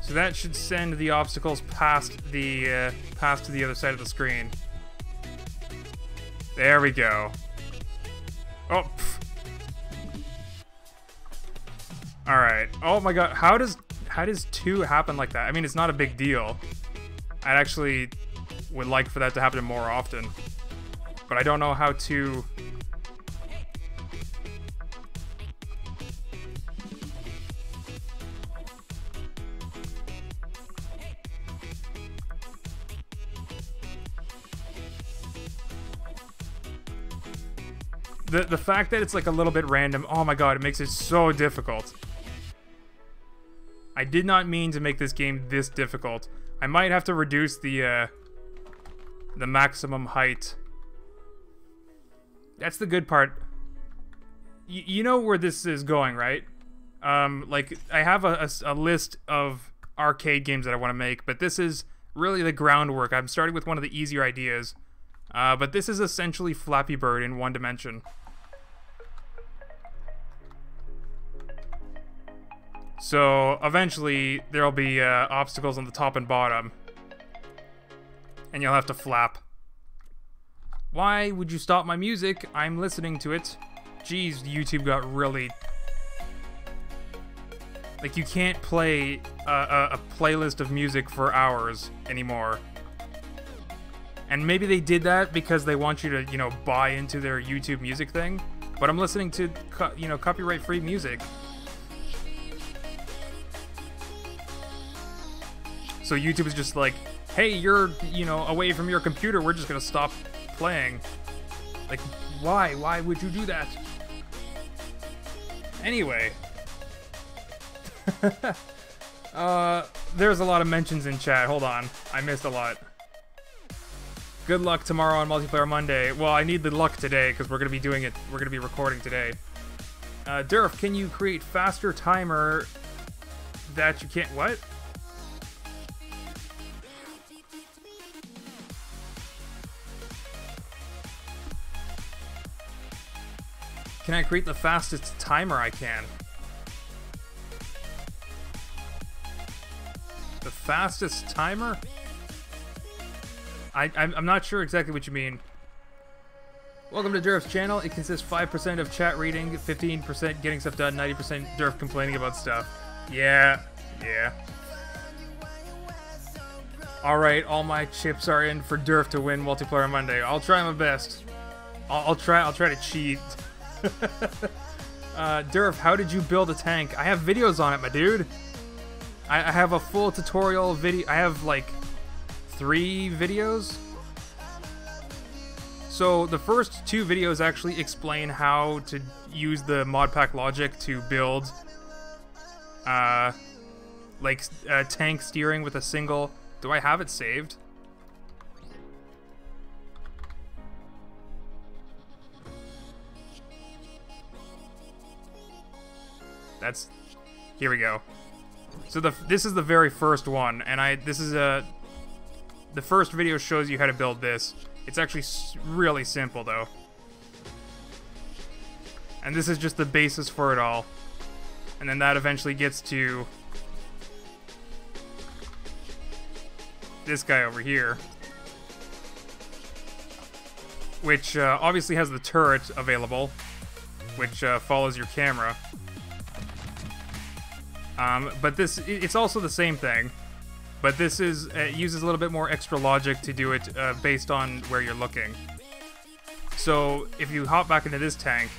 So that should send the obstacles past the past to the other side of the screen. There we go. Oh. All right. Oh my god. How does 2 happen like that? I mean, it's not a big deal. I actually would like for that to happen more often, but I don't know how to. the fact that it's like a little bit random, oh my god, it makes it so difficult. I did not mean to make this game this difficult. I might have to reduce the maximum height. That's the good part. You know where this is going, right? Like, I have a list of arcade games that I want to make, but this is really the groundwork. I'm starting with one of the easier ideas. But this is essentially Flappy Bird in one dimension. So, eventually, there'll be obstacles on the top and bottom. And you'll have to flap. Why would you stop my music? I'm listening to it. Jeez, YouTube got really... Like, you can't play a playlist of music for hours anymore. And maybe they did that because they want you to, you know, buy into their YouTube music thing. But I'm listening to, you know, copyright-free music. So YouTube is just like, hey, you're, you know, away from your computer, we're just gonna stop playing. Like, why? Why would you do that? Anyway. There's a lot of mentions in chat. Hold on. I missed a lot. Good luck tomorrow on Multiplayer Monday. Well, I need the luck today because we're gonna be doing it. We're gonna be recording today. Durf, can you create faster timer that you can't... What? Can I create the fastest timer I can? The fastest timer? I'm not sure exactly what you mean. Welcome to Durf's channel. It consists 5% of chat reading, 15% getting stuff done, 90% Durf complaining about stuff. Yeah. Alright, all my chips are in for Durf to win Multiplayer Monday. I'll try my best. I'll try to cheat. Durf, how did you build a tank? I have videos on it, my dude. I have a full tutorial video. I have like 3 videos. So the first 2 videos actually explain how to use the mod pack logic to build tank steering with a single... Do I have it saved? That's... Here we go. So this is the very first one, and this is the first video shows you how to build this. It's actually really simple, though. And this is just the basis for it all. And then that eventually gets to this guy over here, which obviously has the turret available, which follows your camera. But it's also the same thing, but this uses a little bit more extra logic to do it based on where you're looking. So if you hop back into this tank,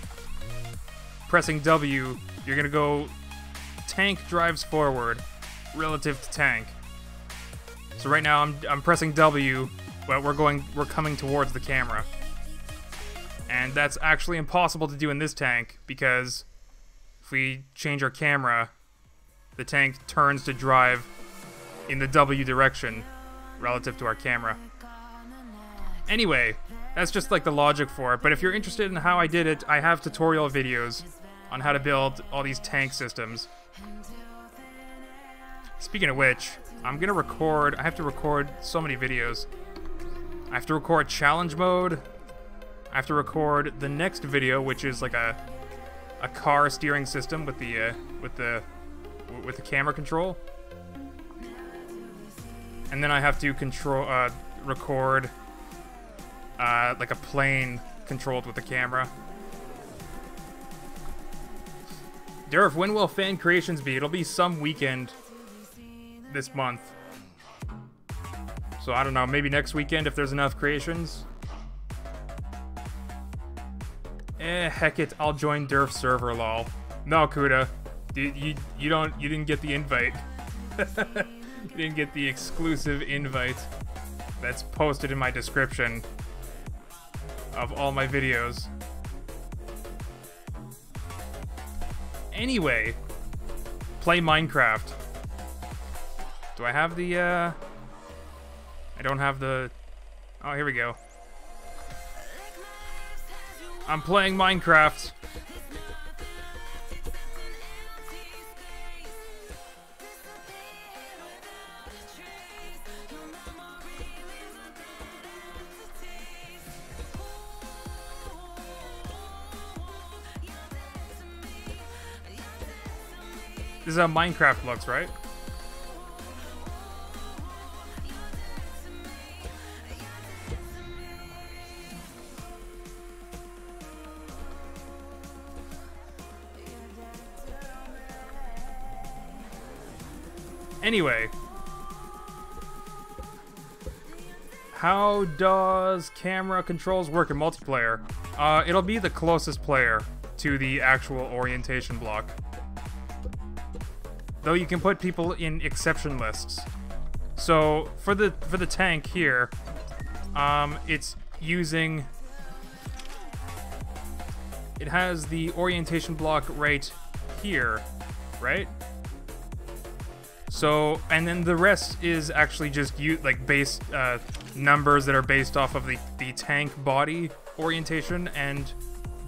pressing W, you're gonna go tank drives forward relative to tank. So right now I'm pressing W, but we're coming towards the camera. And that's actually impossible to do in this tank because if we change our camera, the tank turns to drive in the W direction relative to our camera. Anyway, that's just like the logic for it, but if you're interested in how I did it, I have tutorial videos on how to build all these tank systems. Speaking of which, I'm gonna record, I have to record so many videos. I have to record challenge mode. I have to record the next video, which is like a car steering system with the camera control. And then I have to record like a plane controlled with the camera. Durf, when will fan creations be? It'll be some weekend this month. So I don't know, maybe next weekend if there's enough creations. Heck it, I'll join Durf's server, lol. No, Kuda. You didn't get the invite. You didn't get the exclusive invite that's posted in my description of all my videos. Anyway, play Minecraft. Do I have the, I don't have the... Oh, here we go. I'm playing Minecraft. This is how Minecraft looks, right? Anyway, how does camera controls work in multiplayer? It'll be the closest player to the actual orientation block. Though you can put people in exception lists. So for the tank here, it's using. It has the orientation block right here, right? So, and then the rest is actually just like base numbers that are based off of the tank body orientation and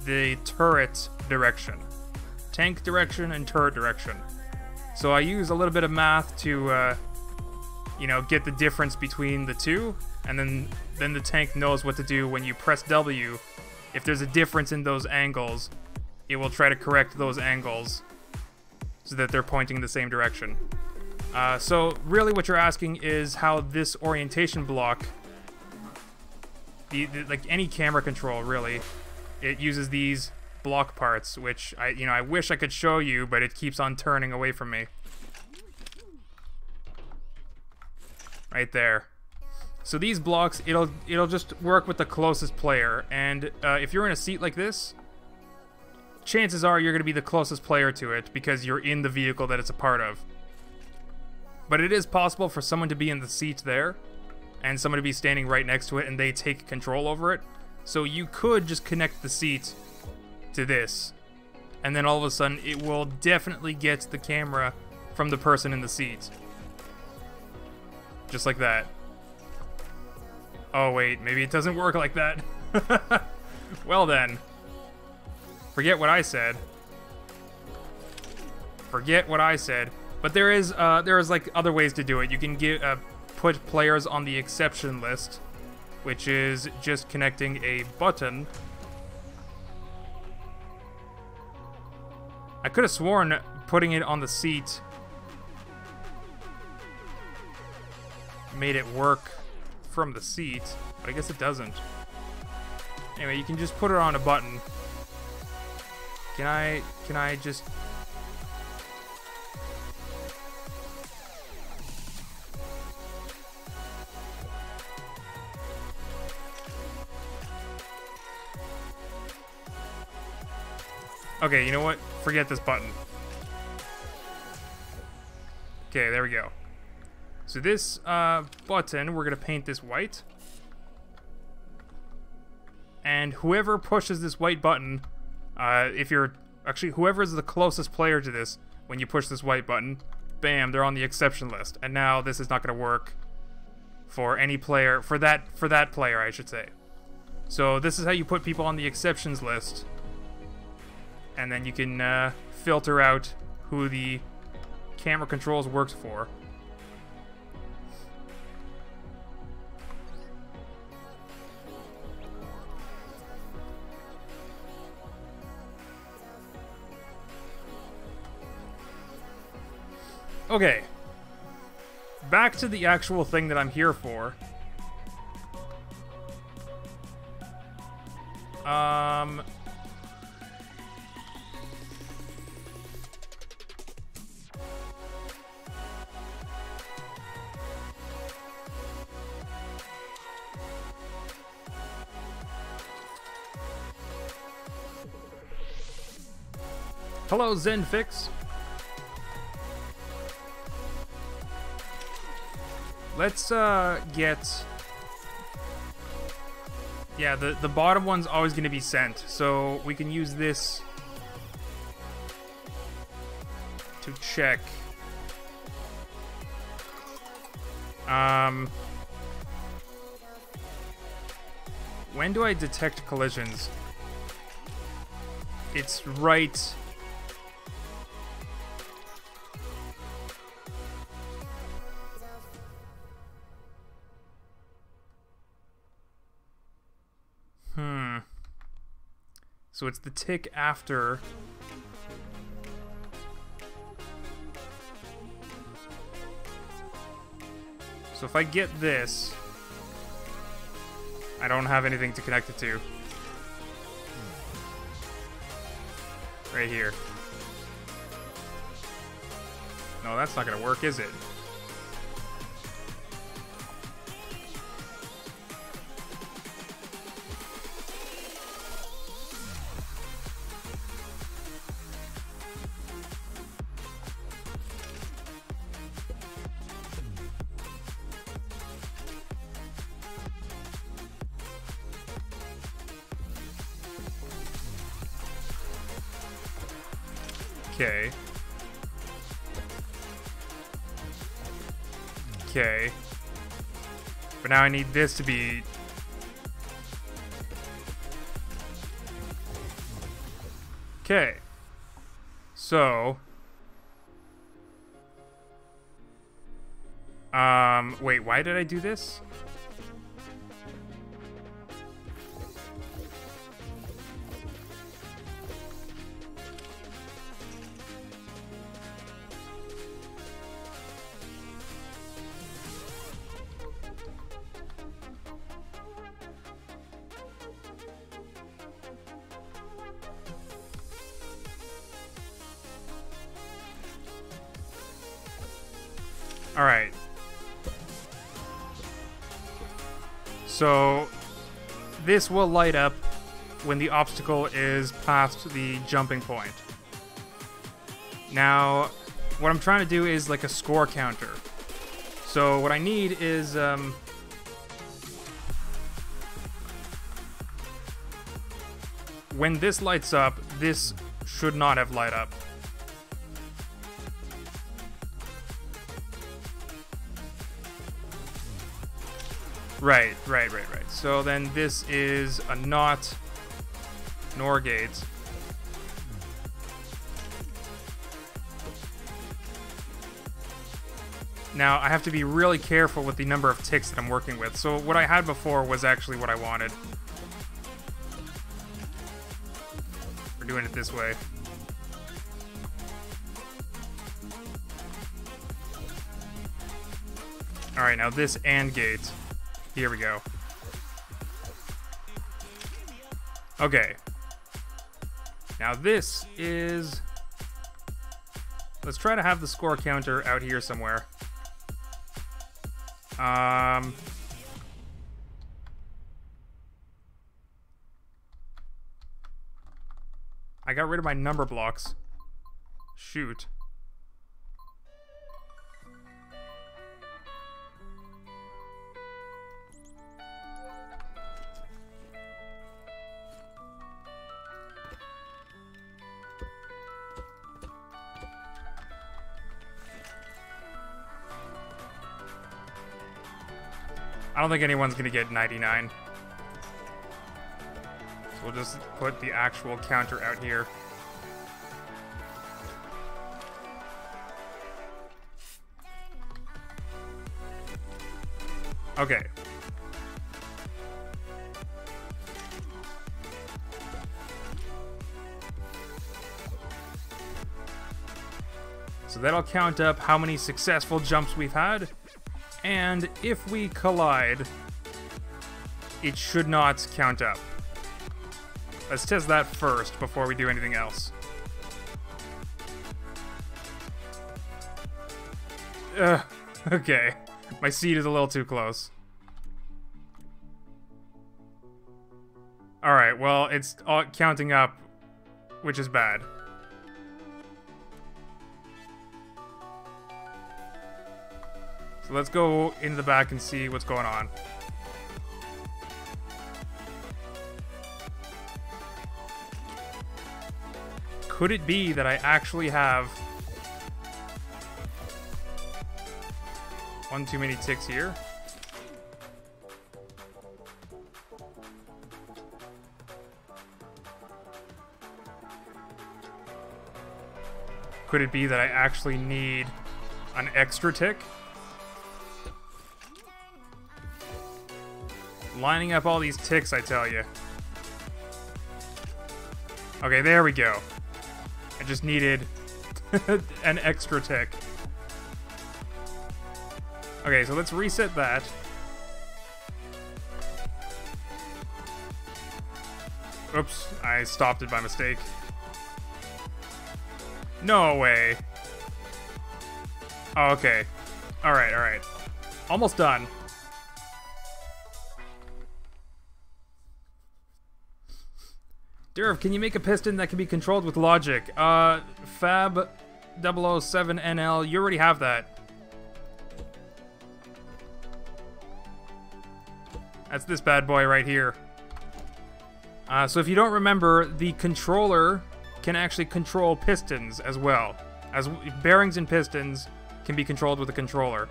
the turret direction. Tank direction and turret direction. So I use a little bit of math to, you know, get the difference between the two, and then the tank knows what to do when you press W. If there's a difference in those angles, it will try to correct those angles so that they're pointing in the same direction. So really what you're asking is how this orientation block, like any camera control really, it uses these block parts, which I wish I could show you, but it keeps on turning away from me. Right there. So these blocks, it'll just work with the closest player, and if you're in a seat like this, chances are you're going to be the closest player to it because you're in the vehicle that it's a part of. But it is possible for someone to be in the seat there, and someone to be standing right next to it, and they take control over it. So you could just connect the seat to this, and then all of a sudden it will definitely get the camera from the person in the seat. Just like that. Oh wait, maybe it doesn't work like that. Well then. Forget what I said. Forget what I said. But there is like other ways to do it. You can put players on the exception list, which is just connecting a button. I could have sworn putting it on the seat made it work from the seat, but I guess it doesn't. Anyway, you can just put it on a button. Can I just... Okay, you know what? Forget this button. Okay, there we go. So this button, we're going to paint this white. And whoever pushes this white button, whoever is the closest player to this, when you push this white button, bam, they're on the exception list. And now this is not going to work for any player, for that player, I should say. So this is how you put people on the exceptions list. And then you can filter out who the camera controls works for. Okay. Back to the actual thing that I'm here for. Hello, Zenfix. Let's get... Yeah, the bottom one's always going to be sent, so we can use this to check. When do I detect collisions? It's right... So it's the tick after... So if I get this... I don't have anything to connect it to. Right here. No, that's not gonna work, is it? Okay. Okay. But now I need this to be... Okay. So... wait, why did I do this? Alright. So, this will light up when the obstacle is past the jumping point. Now, what I'm trying to do is like a score counter. So what I need is, when this lights up, this should not have light up. Right. So then this is a not NOR gate. Now, I have to be really careful with the number of ticks that I'm working with. So what I had before was actually what I wanted. We're doing it this way. Alright, now this AND gate. Here we go. Okay. Now this is... Let's try to have the score counter out here somewhere. I got rid of my number blocks. Shoot. I don't think anyone's gonna get 99. So we'll just put the actual counter out here. Okay. So that'll count up how many successful jumps we've had. And if we collide, it should not count up. Let's test that first before we do anything else. Okay. My seat is a little too close. Alright, well, it's counting up, which is bad. So let's go into the back and see what's going on. Could it be that I actually have One too many ticks here. Could it be that I actually need an extra tick? Lining up all these ticks, I tell you. Okay, there we go. I just needed an extra tick. Okay, so let's reset that. Oops, I stopped it by mistake. No way. Oh, okay. Alright, alright. Almost done. Durf, can you make a piston that can be controlled with logic? Fab 007NL, you already have that. That's this bad boy right here. So if you don't remember, the controller can actually control pistons as well. As bearings and pistons can be controlled with a controller.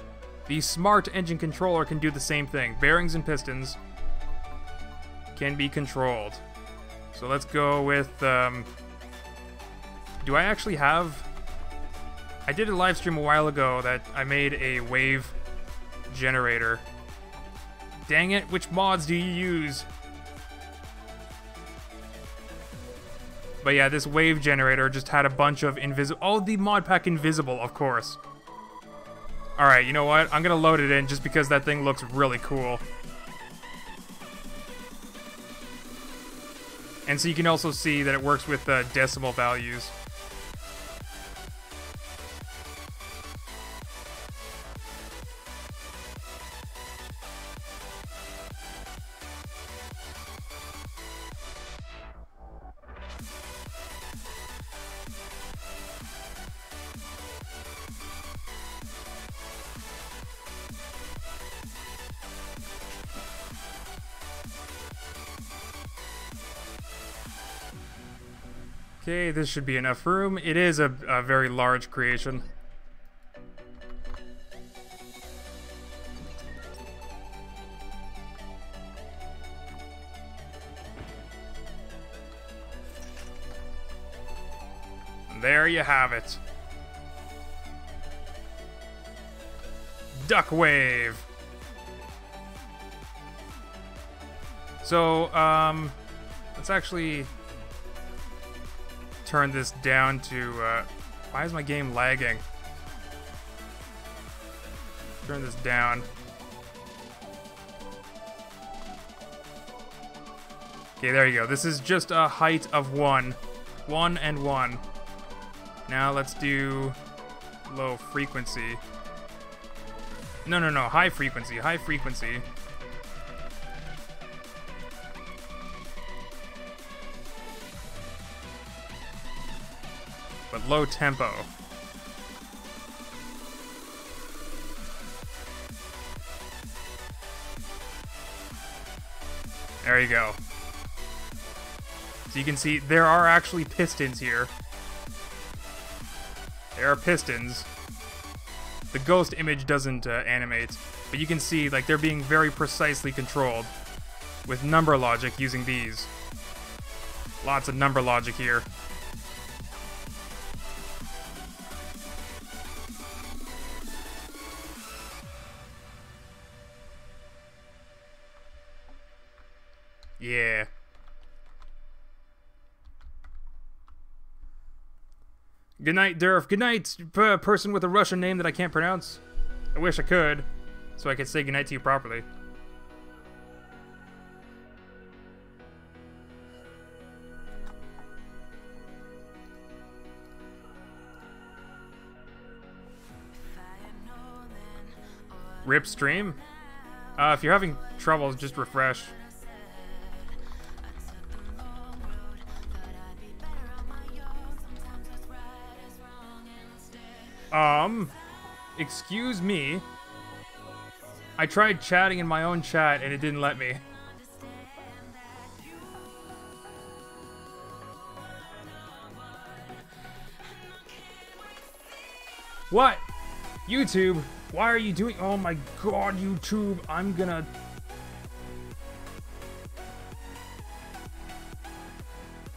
The smart engine controller can do the same thing. Bearings and pistons can be controlled. So let's go with, do I actually have... I did a live stream a while ago that I made a wave generator. Dang it, which mods do you use? But yeah, this wave generator just had a bunch of invisible... Oh, the mod pack Invisible, of course. Alright, you know what? I'm gonna load it in just because that thing looks really cool. And so you can also see that it works with decimal values. Okay, this should be enough room. It is a very large creation. And there you have it. Duck Wave. So, let's actually turn this down to, why is my game lagging? Turn this down. Okay, there you go. This is just a height of 1. 1 and 1. Now let's do low frequency. No, high frequency, high frequency. But low tempo. There you go. So you can see there are actually pistons here. There are pistons. The ghost image doesn't animate, but you can see like they're being very precisely controlled with number logic using these. Lots of number logic here. Yeah. Good night, Durf. Good night, person with a Russian name that I can't pronounce. I wish I could, so I could say goodnight to you properly. Rip stream? If you're having trouble, just refresh. Excuse me. I tried chatting in my own chat and it didn't let me. What? YouTube? Why are you doing... Oh my god, YouTube. I'm gonna...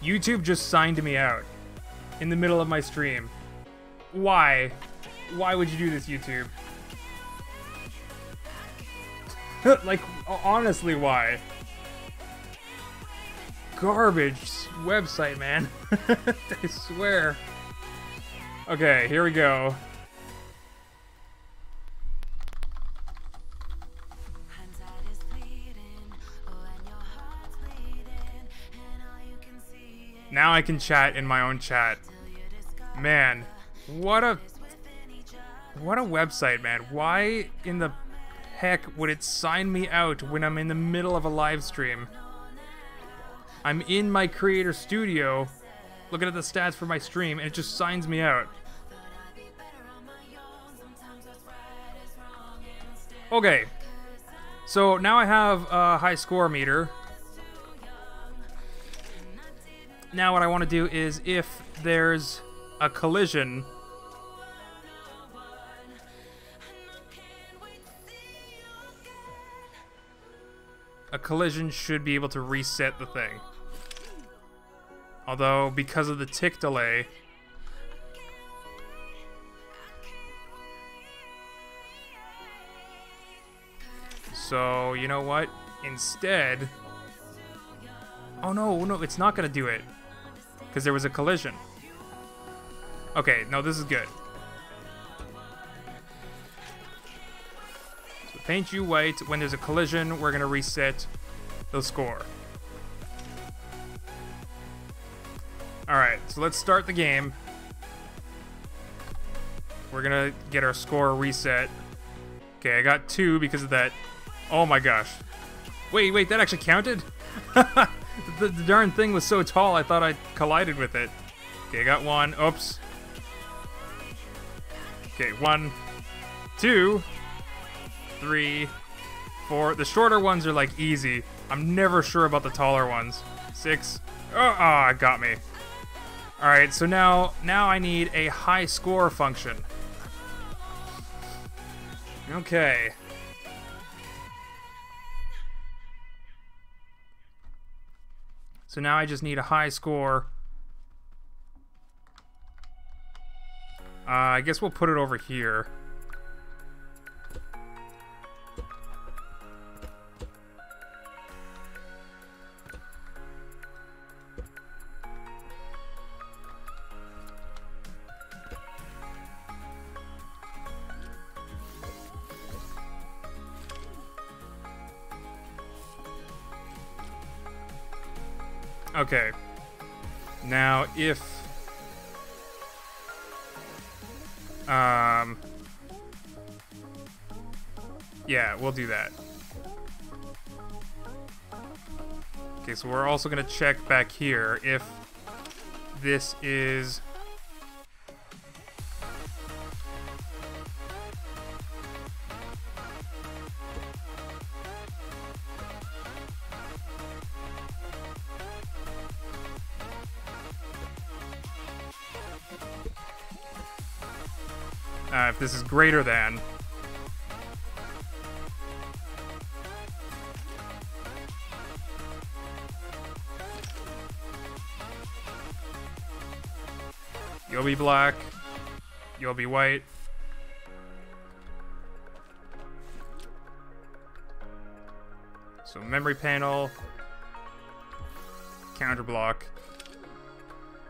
YouTube just signed me out in the middle of my stream. Why? Why would you do this, YouTube? Like, honestly, why? Garbage website, man. I swear. Okay, here we go. Now I can chat in my own chat. Man, what a website, man. Why in the heck would it sign me out when I'm in the middle of a live stream? I'm in my creator studio looking at the stats for my stream and it just signs me out. Okay, so now I have a high score meter. Now what I want to do is, if there's a collision, should be able to reset the thing. Although, because of the tick delay, so you know what? Instead, oh no, it's not gonna do it. Because there was a collision. Okay, no, this is good. So paint you white. When there's a collision, we're going to reset the score. Alright, so let's start the game. We're going to get our score reset. Okay, I got 2 because of that. Oh my gosh. Wait, that actually counted? The darn thing was so tall, I thought I collided with it. Okay, I got 1. Oops. Okay, 1, 2, 3, 4. The shorter ones are like easy. I'm never sure about the taller ones. 6. Oh, it got me. Alright, so now I need a high score function. Okay. So now I just need a high score. I guess we'll put it over here. Okay. Now, if... yeah, we'll do that. Okay, so we're also going to check back here if this is... if this is greater than... You'll be black. You'll be white. So memory panel. Counter block.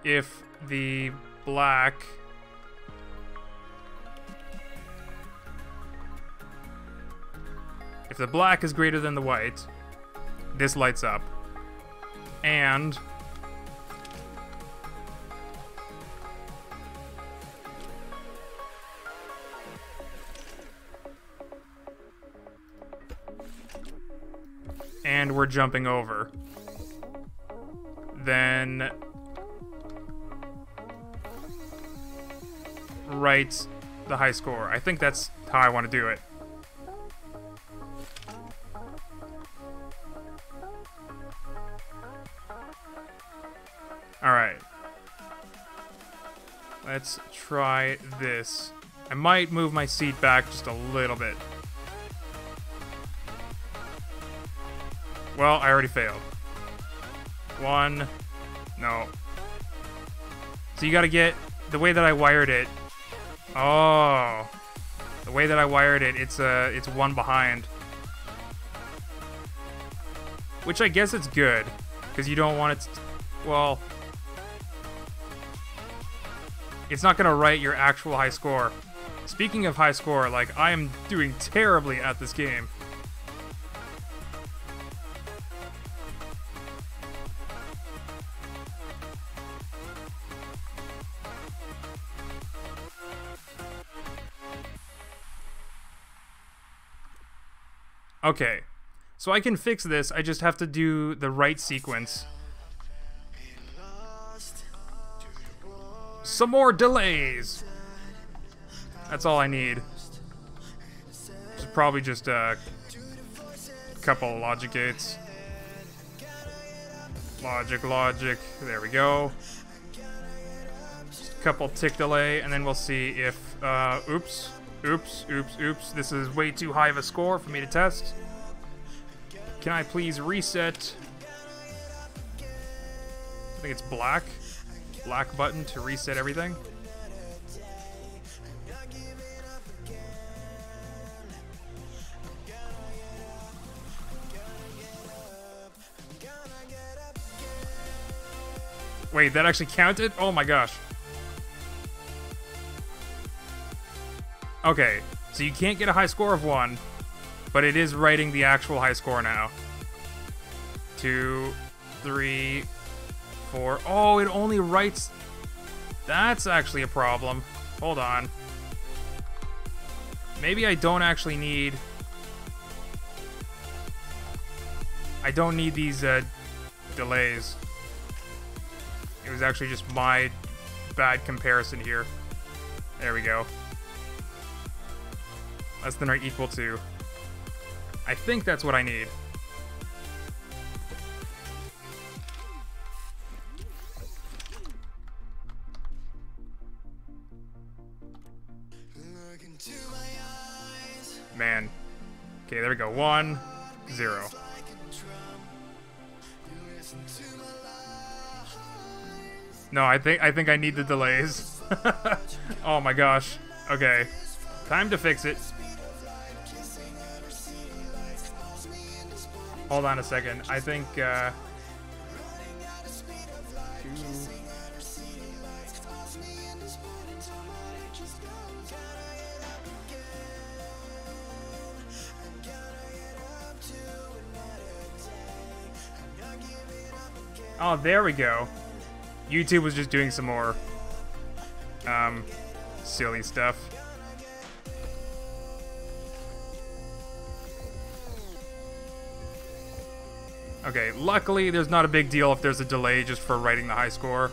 If the black... if the black is greater than the white, this lights up. And... and we're jumping over. Then... write the high score. I think that's how I want to do it. Alright. Let's try this. I might move my seat back just a little bit. Well, I already failed. 1. No. So you gotta get... The way that I wired it... Oh. The way that I wired it, it's 1 behind. Which I guess it's good. Because you don't want it to... Well... It's not gonna write your actual high score. Speaking of high score, like, I am doing terribly at this game. Okay, so I can fix this, I just have to do the right sequence. Some more delays! That's all I need. It's probably just a couple of logic gates. Logic, there we go. Just a couple tick delay, and then we'll see if, oops. This is way too high of a score for me to test. Can I please reset? I think it's black. Black button to reset everything. Wait, that actually counted? Oh my gosh. Okay, so you can't get a high score of 1, but it is writing the actual high score now. 2, 3, 4. Oh, it only writes... That's actually a problem. Hold on. Maybe I don't actually need... I don't need these delays. It was actually just my bad comparison here. There we go. Less than or equal to. I think that's what I need. Man. Okay, there we go. 1, 0. No, I think I need the delays. Oh my gosh. Okay. Time to fix it. Hold on a second. I think, Oh, there we go. YouTube was just doing some more, silly stuff. Okay, luckily there's not a big deal if there's a delay just for writing the high score.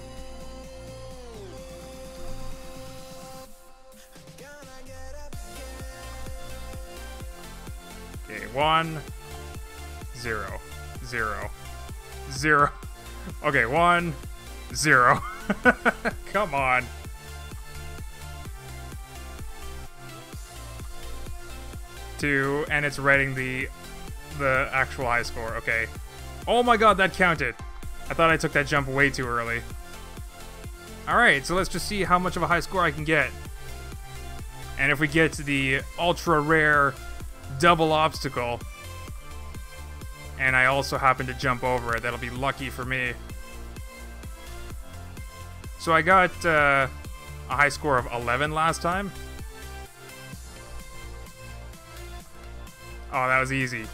Okay, 1, 0, 0, 0. Okay, 1, 0. Come on. Two, and it's writing the actual high score. Okay. Oh my god, that counted. I thought I took that jump way too early. Alright, so let's just see how much of a high score I can get. And if we get to the ultra rare double obstacle, and I also happen to jump over it, that'll be lucky for me. So I got a high score of 11 last time. Oh, that was easy.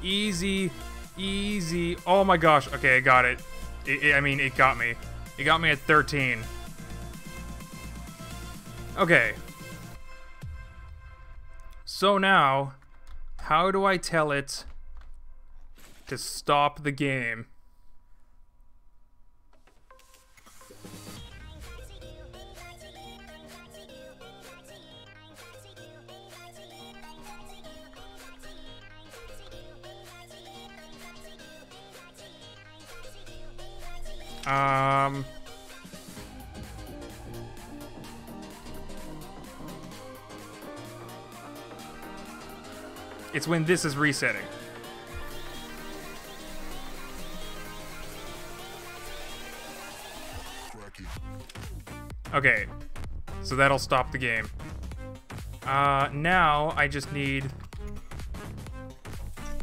Easy, easy. Oh my gosh. Okay, I got it. I mean, it got me. It got me at 13. Okay. So now, how do I tell it to stop the game? It's when this is resetting. Okay, so that'll stop the game. Now I just need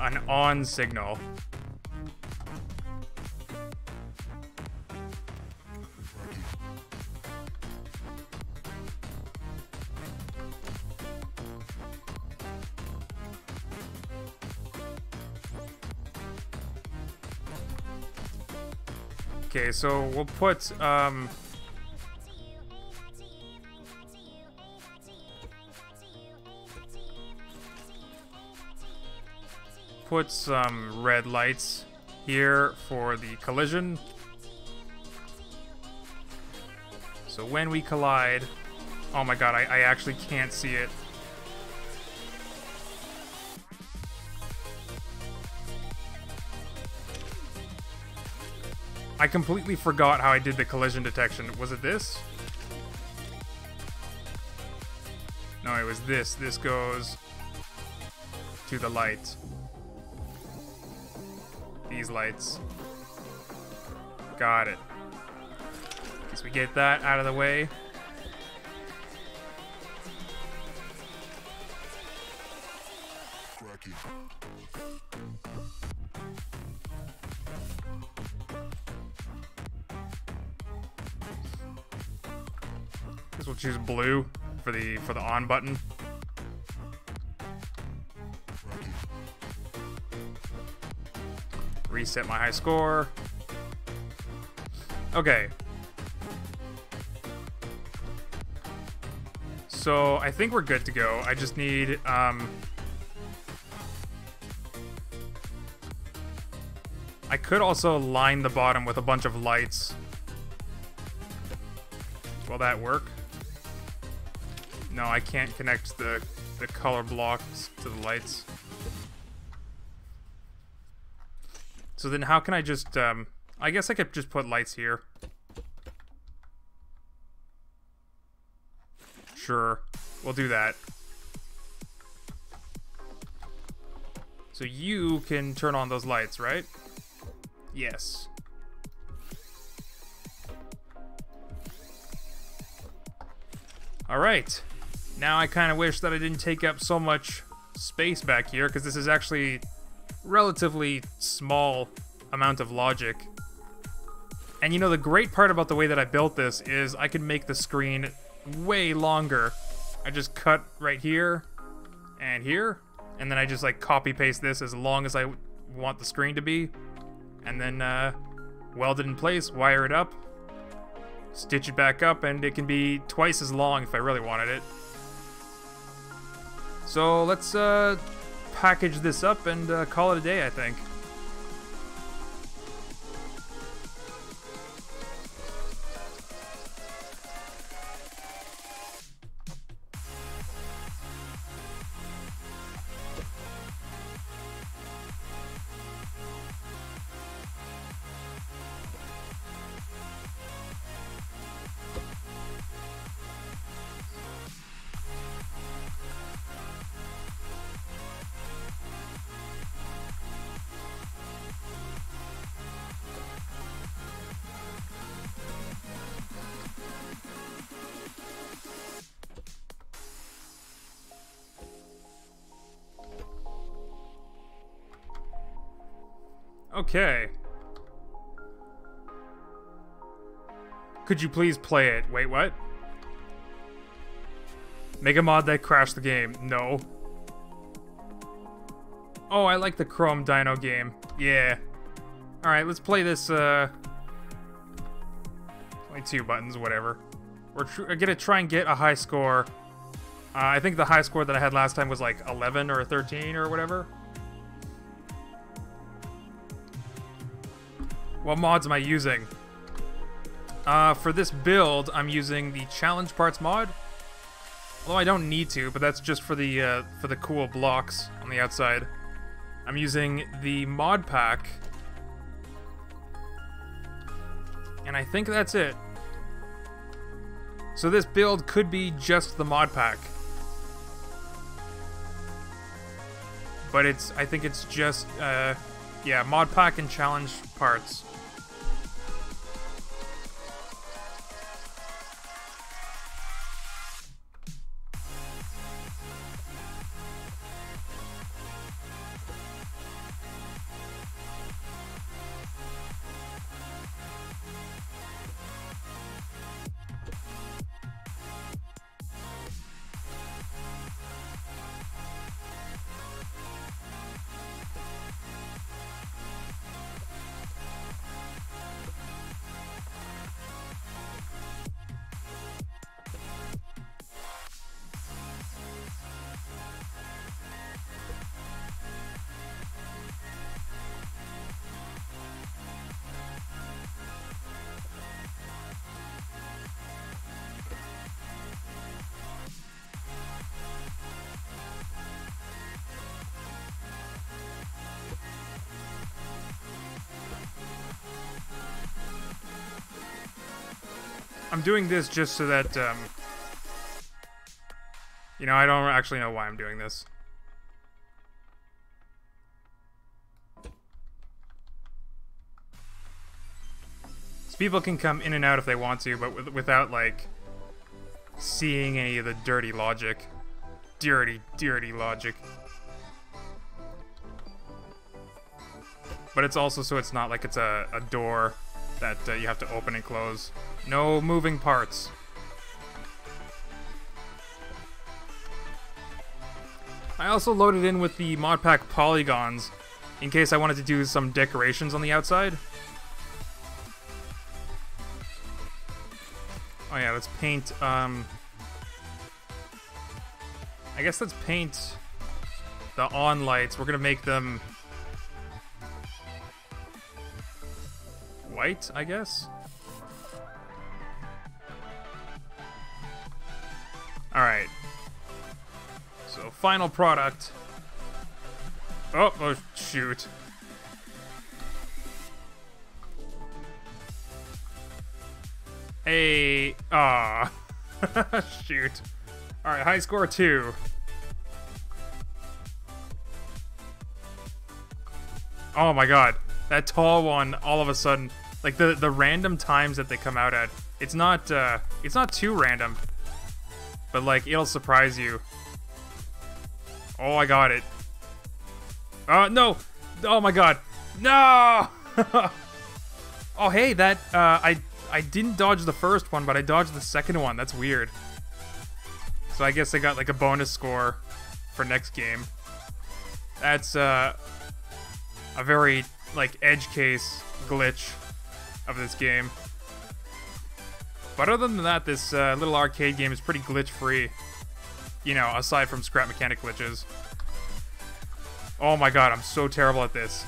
an on signal. Okay, so we'll put, put some red lights here for the collision. So when we collide... Oh my god, I actually can't see it. I completely forgot how I did the collision detection. Was it this? No, it was this. This goes to the light. These lights. Got it. Guess we get that out of the way. Guess we'll choose blue for the on button. Reset my high score. Okay. So I think we're good to go. I just need I could also line the bottom with a bunch of lights. Will that work? No, I can't connect the color blocks to the lights. So then how can I just, I guess I could just put lights here. Sure, we'll do that. So you can turn on those lights, right? Yes. Alright. Now I kind of wish that I didn't take up so much space back here, because this is actually relatively small amount of logic. And you know, the great part about the way that I built this is I can make the screen way longer. I just cut right here and here, and then I just like copy paste this as long as I want the screen to be, and then weld it in place, wire it up, stitch it back up, and it can be twice as long if I really wanted it. So let's package this up and call it a day, I think. Okay. Could you please play it? Wait, what? Make a mod that crashed the game. No. Oh, I like the Chrome Dino game. Yeah. Alright, let's play this, only 2 buttons, whatever. We're gonna try and get a high score. I think the high score that I had last time was like 11 or 13 or whatever. What mods am I using? For this build, I'm using the challenge parts mod. Although I don't need to, but that's just for the cool blocks on the outside. I'm using the mod pack. And I think that's it. So this build could be just the mod pack. but I think it's just, yeah, mod pack and challenge parts. I'm doing this just so that, you know, I don't actually know why I'm doing this. So people can come in and out if they want to, but without, like, seeing any of the dirty logic. Dirty, dirty logic. But it's also so it's not like it's a door that you have to open and close. No moving parts. I also loaded in with the mod pack polygons in case I wanted to do some decorations on the outside. Oh yeah, let's paint, I guess let's paint the on lights. We're gonna make them white, I guess? Alright. So, final product. Oh, shoot. Hey, shoot. Alright, high score 2. Oh my god. That tall one, all of a sudden, like the random times that they come out at, it's not too random, but like it'll surprise you. Oh, I got it. No! Oh my god. No! Oh hey, that I didn't dodge the first one, but I dodged the second one. That's weird. So I guess I got like a bonus score for next game. That's a very like edge case glitch of this game. But other than that, this little arcade game is pretty glitch free. You know, aside from scrap mechanic glitches. Oh my god, I'm so terrible at this.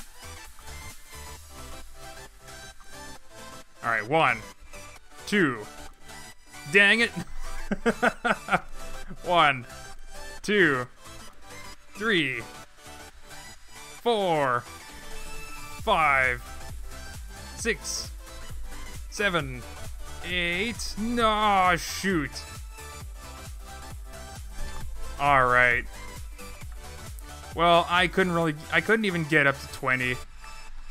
Alright, 1, 2. Dang it! 1, 2, 3, 4, 5, 6, 7, 8. No, shoot. Alright. Well, I couldn't even get up to 20.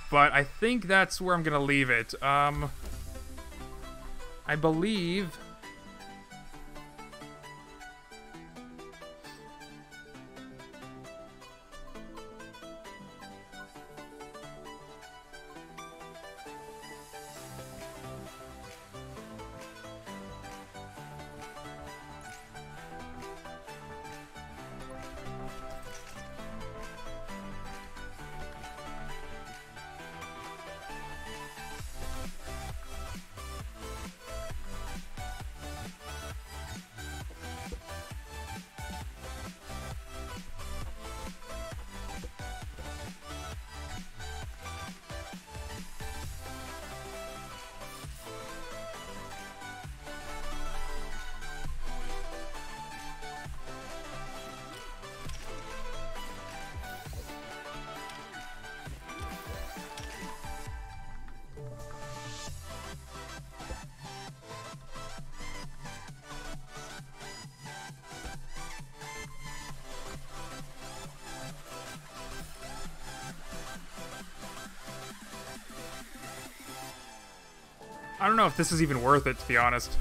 But I think that's where I'm gonna leave it. I believe... I don't know if this is even worth it, to be honest.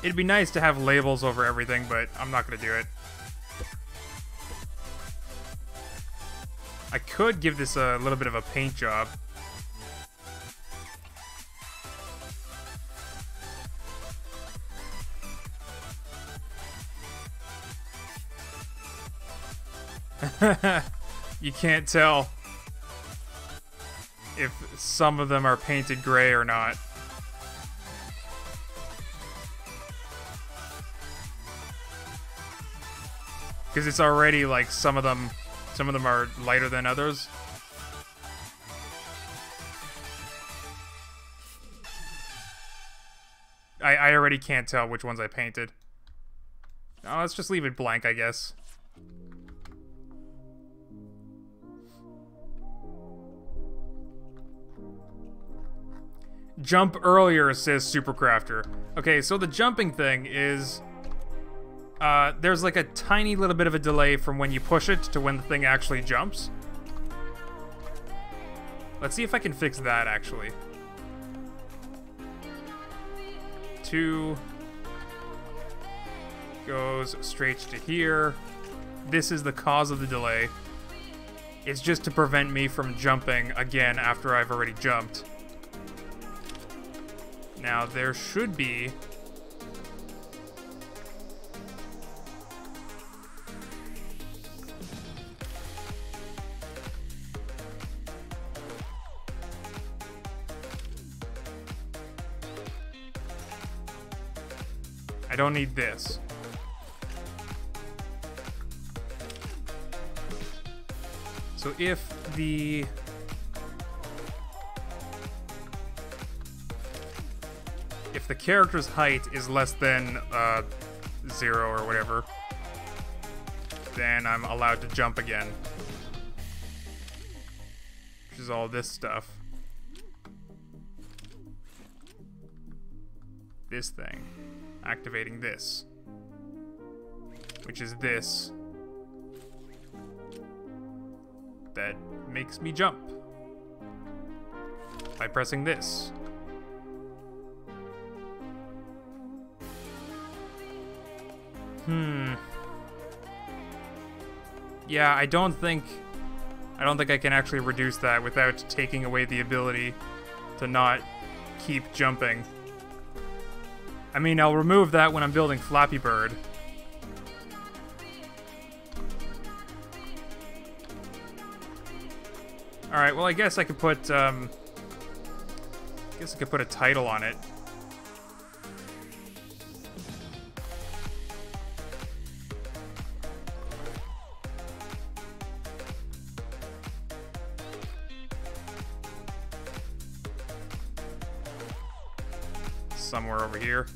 It'd be nice to have labels over everything, but I'm not gonna do it. I could give this a little bit of a paint job. You can't tell if some of them are painted gray or not. Because it's already like some of them are lighter than others. I already can't tell which ones I painted. Oh, let's just leave it blank, I guess. Jump earlier, says Supercrafter. Okay, so the jumping thing is... there's like a tiny little bit of a delay from when you push it to when the thing actually jumps. Let's see if I can fix that, actually. 2 goes straight to here. This is the cause of the delay. It's just to prevent me from jumping again after I've already jumped. Now, there should be... I don't need this. So if the... if the character's height is less than 0 or whatever, then I'm allowed to jump again. Which is all this stuff. This thing. Activating this. Which is this. That makes me jump. By pressing this. Yeah, I don't think I can actually reduce that without taking away the ability to not keep jumping. I mean, I'll remove that when I'm building Flappy Bird. Alright, well I guess I could put, a title on it. Somewhere over here.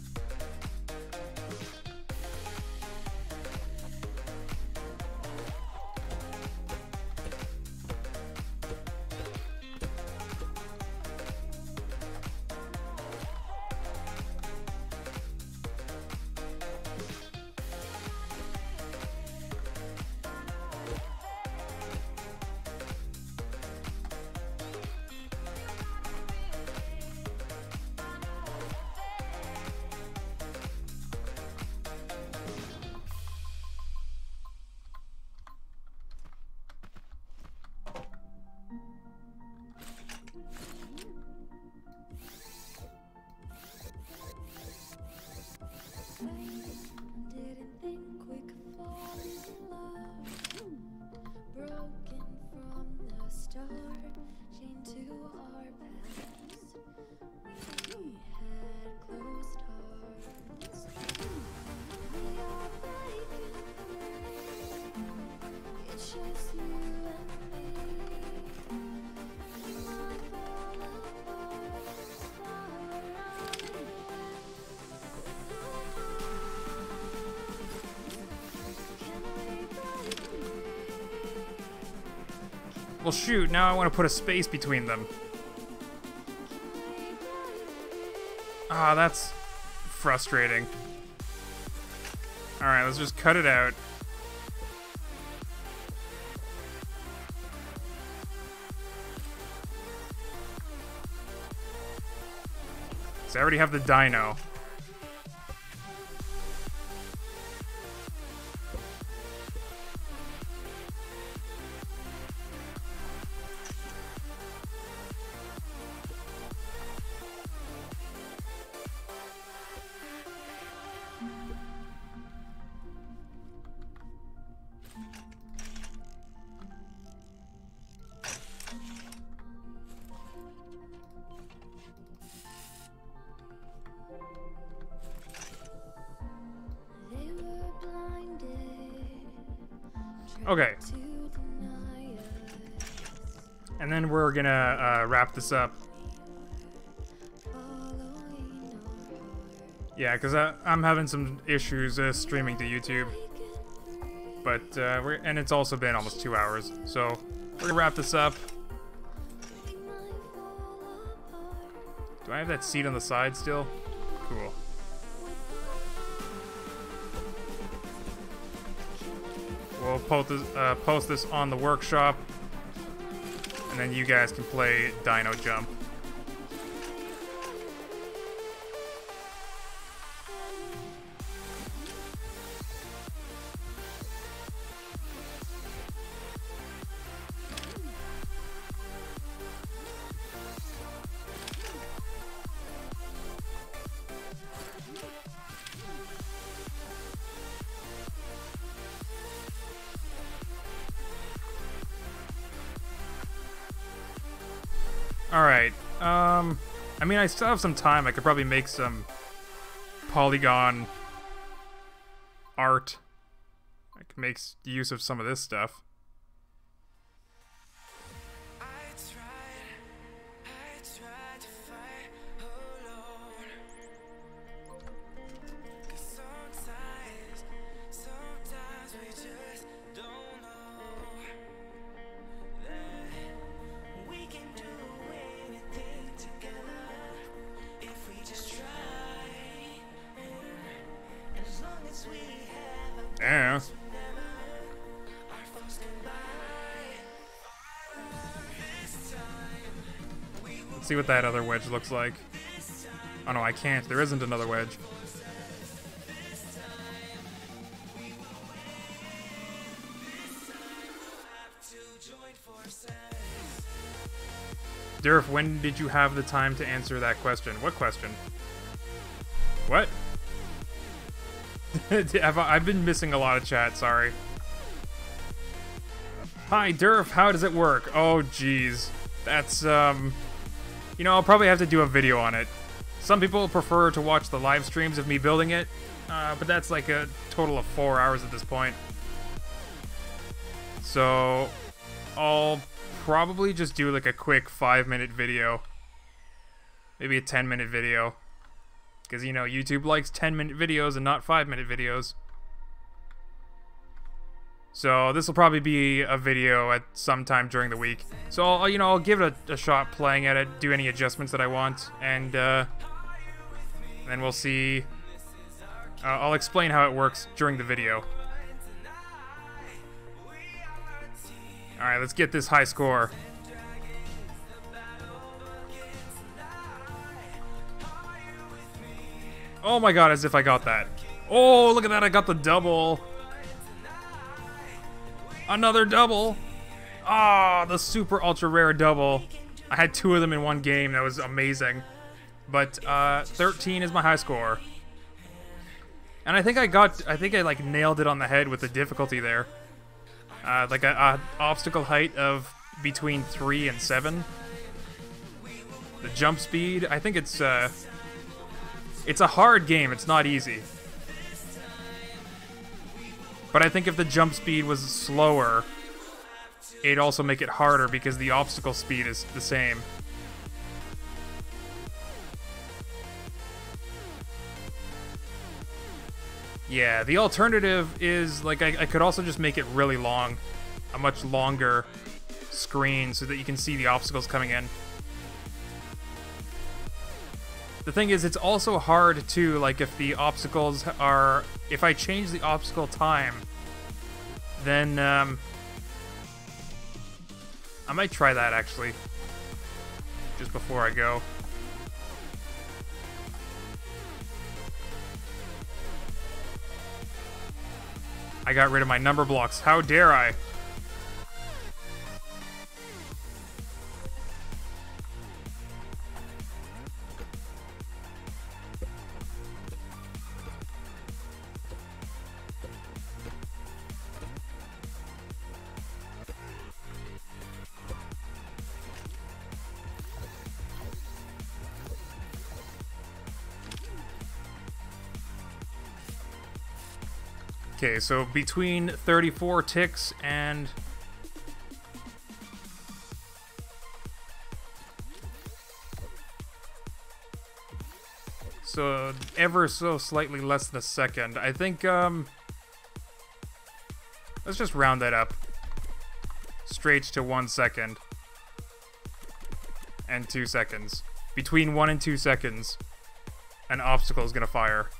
Well, shoot, now I want to put a space between them. Ah, that's frustrating. Alright, let's just cut it out. So I already have the dino. Okay. And then we're gonna wrap this up. Yeah, because I'm having some issues streaming to YouTube. But, and it's also been almost 2 hours. So, we're gonna wrap this up. Do I have that seat on the side still? Cool. We'll post this on the workshop, and then you guys can play Dino Jump. Alright, I mean, I still have some time. I could probably make some polygon art. I could make use of some of this stuff. Yeah. Let's see what that other wedge looks like. Oh no, I can't. There isn't another wedge. Durf, when did you have the time to answer that question? What question? What? I've been missing a lot of chat, sorry. Hi, Durf, how does it work? Oh, jeez. That's, you know, I'll probably have to do a video on it. Some people prefer to watch the live streams of me building it, but that's like a total of 4 hours at this point. So, I'll probably just do like a quick 5-minute video. Maybe a 10-minute video. Because, you know, YouTube likes 10-minute videos and not 5-minute videos. So, this will probably be a video at some time during the week. So, I'll give it a shot playing at it, do any adjustments that I want, and then we'll see. I'll explain how it works during the video. Alright, let's get this high score. Oh my god, as if I got that. Oh, look at that, I got the double. Another double. Ah, the super ultra rare double. I had 2 of them in one game, that was amazing. But, 13 is my high score. And I think I like nailed it on the head with the difficulty there. Like a obstacle height of between 3 and 7. The jump speed, I think it's a hard game, it's not easy. But I think if the jump speed was slower, it'd also make it harder because the obstacle speed is the same. Yeah, the alternative is, like, I could also just make it really long. A much longer screen so that you can see the obstacles coming in. The thing is, it's also hard too, like if the obstacles are... If I change the obstacle time, then I might try that actually, just before I go. I got rid of my number blocks. How dare I? Okay, so between 34 ticks and... So, ever so slightly less than a second. I think, let's just round that up. Straight to 1 second. And 2 seconds. Between 1 and 2 seconds, an obstacle is gonna fire.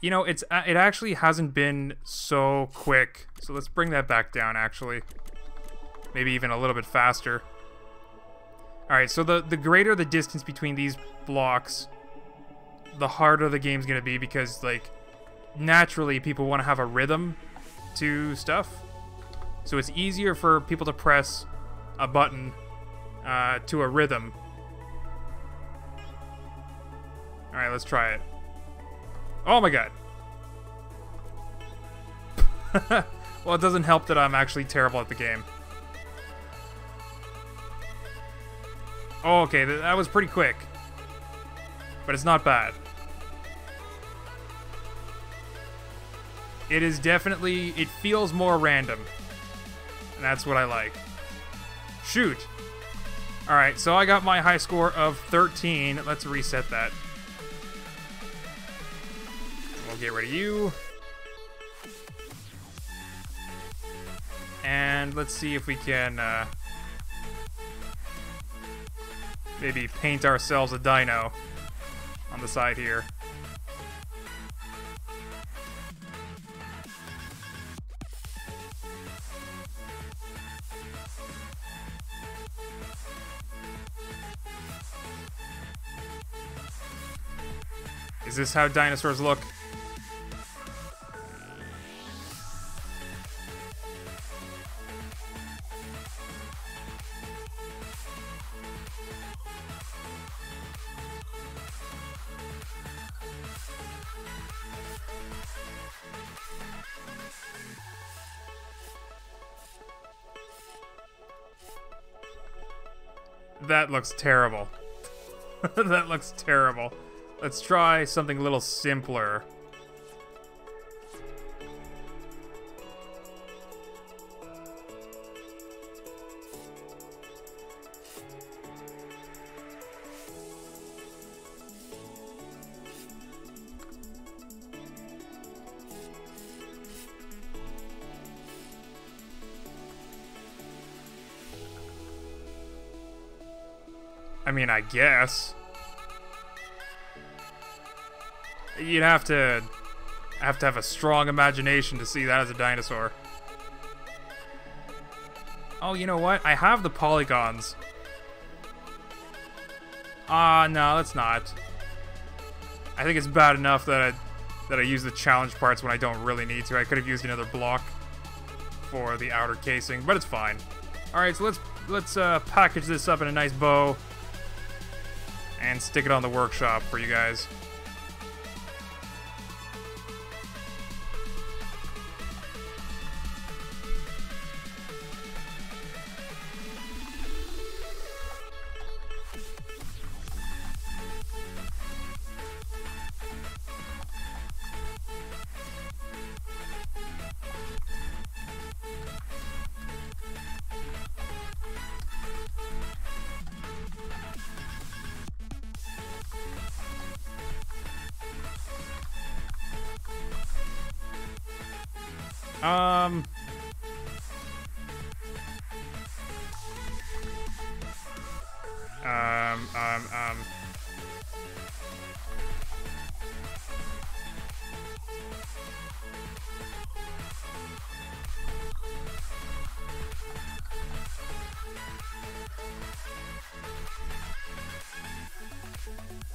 You know, it actually hasn't been so quick. So let's bring that back down, actually. Maybe even a little bit faster. Alright, so the greater the distance between these blocks, the harder the game's gonna be, because, like, naturally people want to have a rhythm to stuff. So it's easier for people to press a button to a rhythm. Alright, let's try it. Oh my god. Well, it doesn't help that I'm actually terrible at the game. Oh, okay, that was pretty quick. But it's not bad. It is definitely... It feels more random. And that's what I like. Shoot. Alright, so I got my high score of 13. Let's reset that. We'll get rid of you. And let's see if we can maybe paint ourselves a dino on the side here. Is this how dinosaurs look? That looks terrible. That looks terrible. Let's try something a little simpler. I mean, I guess. You'd have to have a strong imagination to see that as a dinosaur. Oh, you know what? I have the polygons. No, that's not. I think it's bad enough that I use the challenge parts when I don't really need to. I could have used another block for the outer casing, but it's fine. All right, so let's package this up in a nice bow and stick it on the workshop for you guys.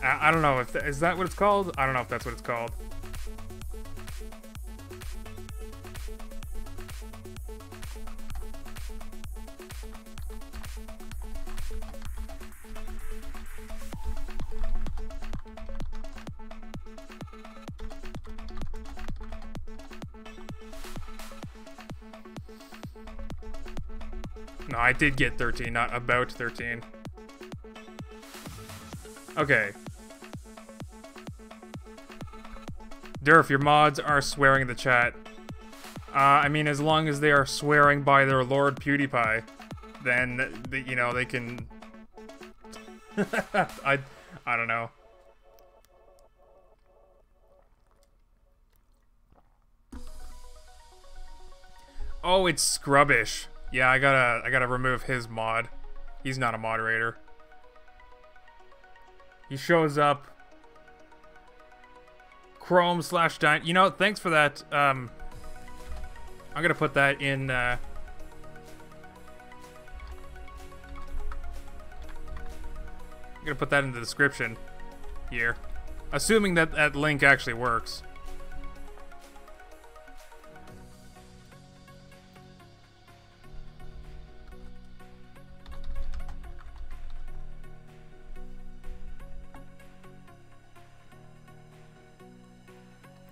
I don't know if is that what it's called? I don't know if that's what it's called. No, I did get 13, not about 13. Okay. Durf, your mods are swearing in the chat. I mean, as long as they are swearing by their Lord PewDiePie, then, you know, they can... I don't know. Oh, it's Scrubbish. Yeah, I gotta remove his mod. He's not a moderator. He shows up. Chrome/Dino. You know, thanks for that. I'm gonna put that in. I'm gonna put that in the description here, assuming that that link actually works.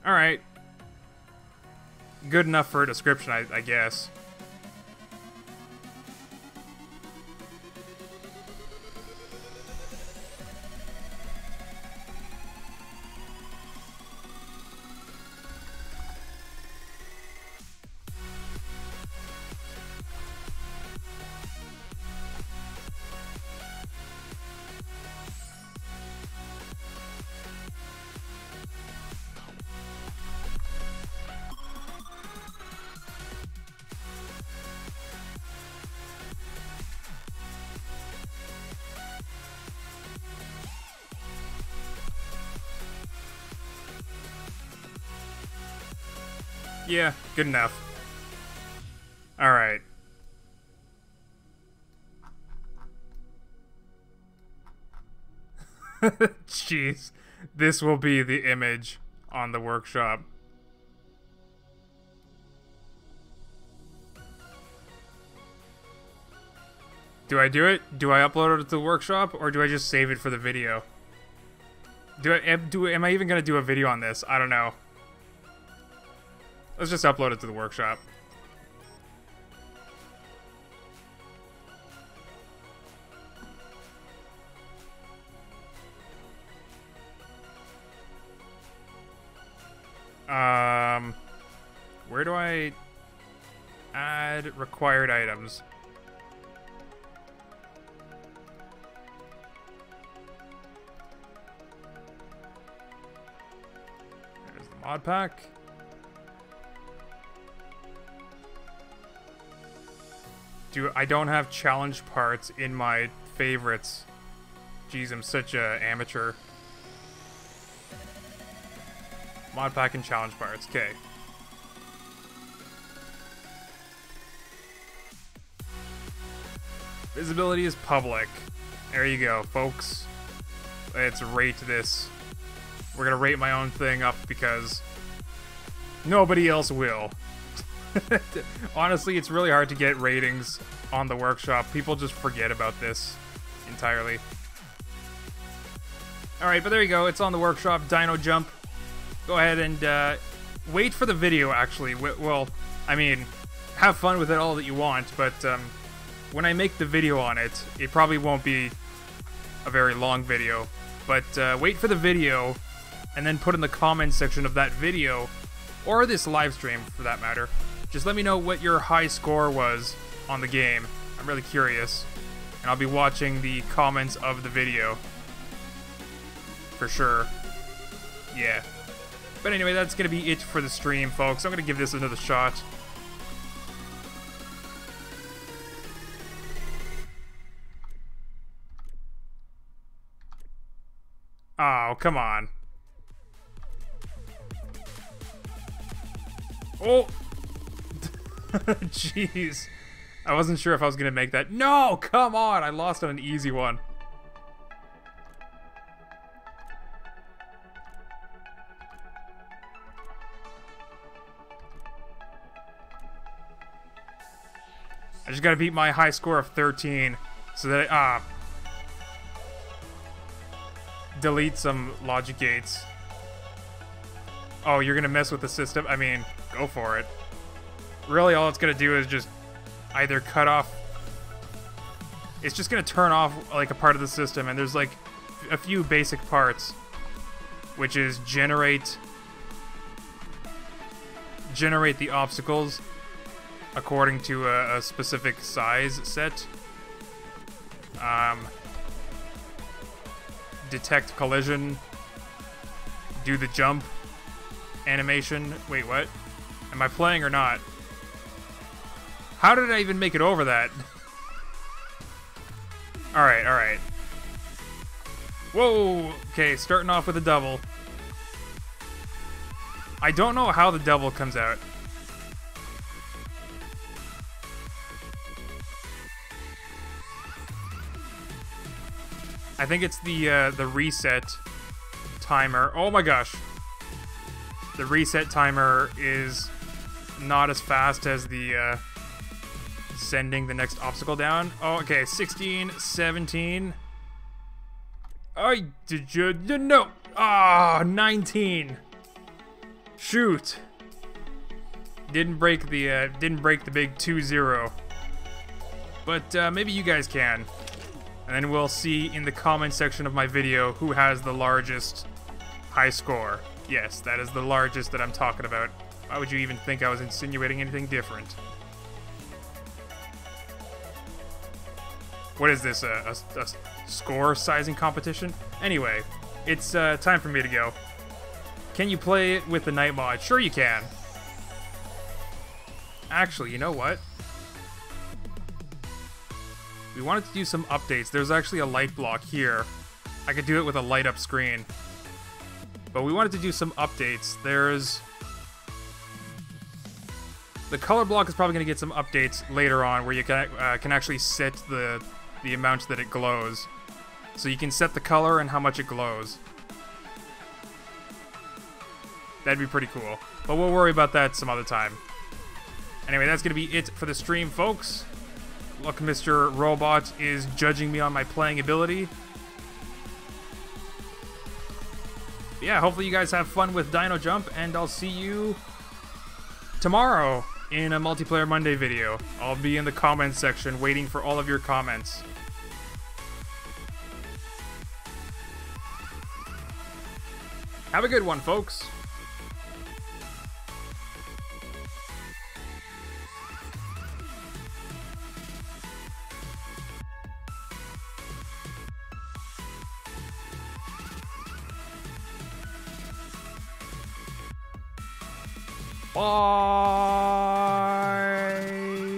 Alright. Good enough for a description, I guess. Yeah, good enough. Alright. Jeez. This will be the image on the workshop. Do I do it? Do I upload it to the workshop, or do I just save it for the video? Am I even gonna do a video on this? I don't know. Let's just upload it to the workshop. Where do I add required items? There's the mod pack. I don't have challenge parts in my favorites. Jeez, I'm such a amateur. Mod pack and challenge parts. Okay. Visibility is public. There you go, folks. Let's rate this. We're gonna rate my own thing up because nobody else will. Honestly, it's really hard to get ratings on the workshop. People just forget about this entirely. Alright, but there you go. It's on the workshop. Dino Jump. Go ahead and wait for the video, actually. Well, I mean, have fun with it all that you want, but when I make the video on it, it probably won't be a very long video. But wait for the video, and then put in the comments section of that video, or this live stream for that matter. Just let me know what your high score was on the game. I'm really curious. And I'll be watching the comments of the video. For sure. Yeah. But anyway, that's going to be it for the stream, folks. I'm going to give this another shot. Oh, come on. Oh! Jeez. I wasn't sure if I was gonna make that. No! Come on! I lost on an easy one. I just gotta beat my high score of 13 so that I, delete some logic gates. Oh, you're gonna mess with the system? I mean, go for it. Really, all it's gonna do is just either cut off... It's just gonna turn off, like, a part of the system, and there's, like, a few basic parts, which is generate the obstacles according to a specific size set. Detect collision. Do the jump animation. Wait, what? Am I playing or not? How did I even make it over that? Alright, alright. Whoa! Okay, starting off with a double. I don't know how the double comes out. I think it's the reset timer. Oh my gosh. The reset timer is not as fast as the sending the next obstacle down. Oh, okay, 16, 17. I did you no. Ah, 19. Shoot. Didn't break the big 2-0. But maybe you guys can. And then we'll see in the comment section of my video who has the largest high score. Yes, that is the largest that I'm talking about. Why would you even think I was insinuating anything different? What is this, a score sizing competition? Anyway, it's time for me to go. Can you play it with the night mod? Sure you can. Actually, you know what? We wanted to do some updates. There's actually a light block here. I could do it with a light up screen. But we wanted to do some updates. There's... The color block is probably going to get some updates later on where you can actually set the amount that it glows. So you can set the color and how much it glows. That'd be pretty cool. But we'll worry about that some other time. Anyway, that's going to be it for the stream, folks. Look, Mr. Robot is judging me on my playing ability. Yeah, hopefully you guys have fun with Dino Jump, and I'll see you tomorrow in a Multiplayer Monday video. I'll be in the comments section waiting for all of your comments. Have a good one, folks. Bye.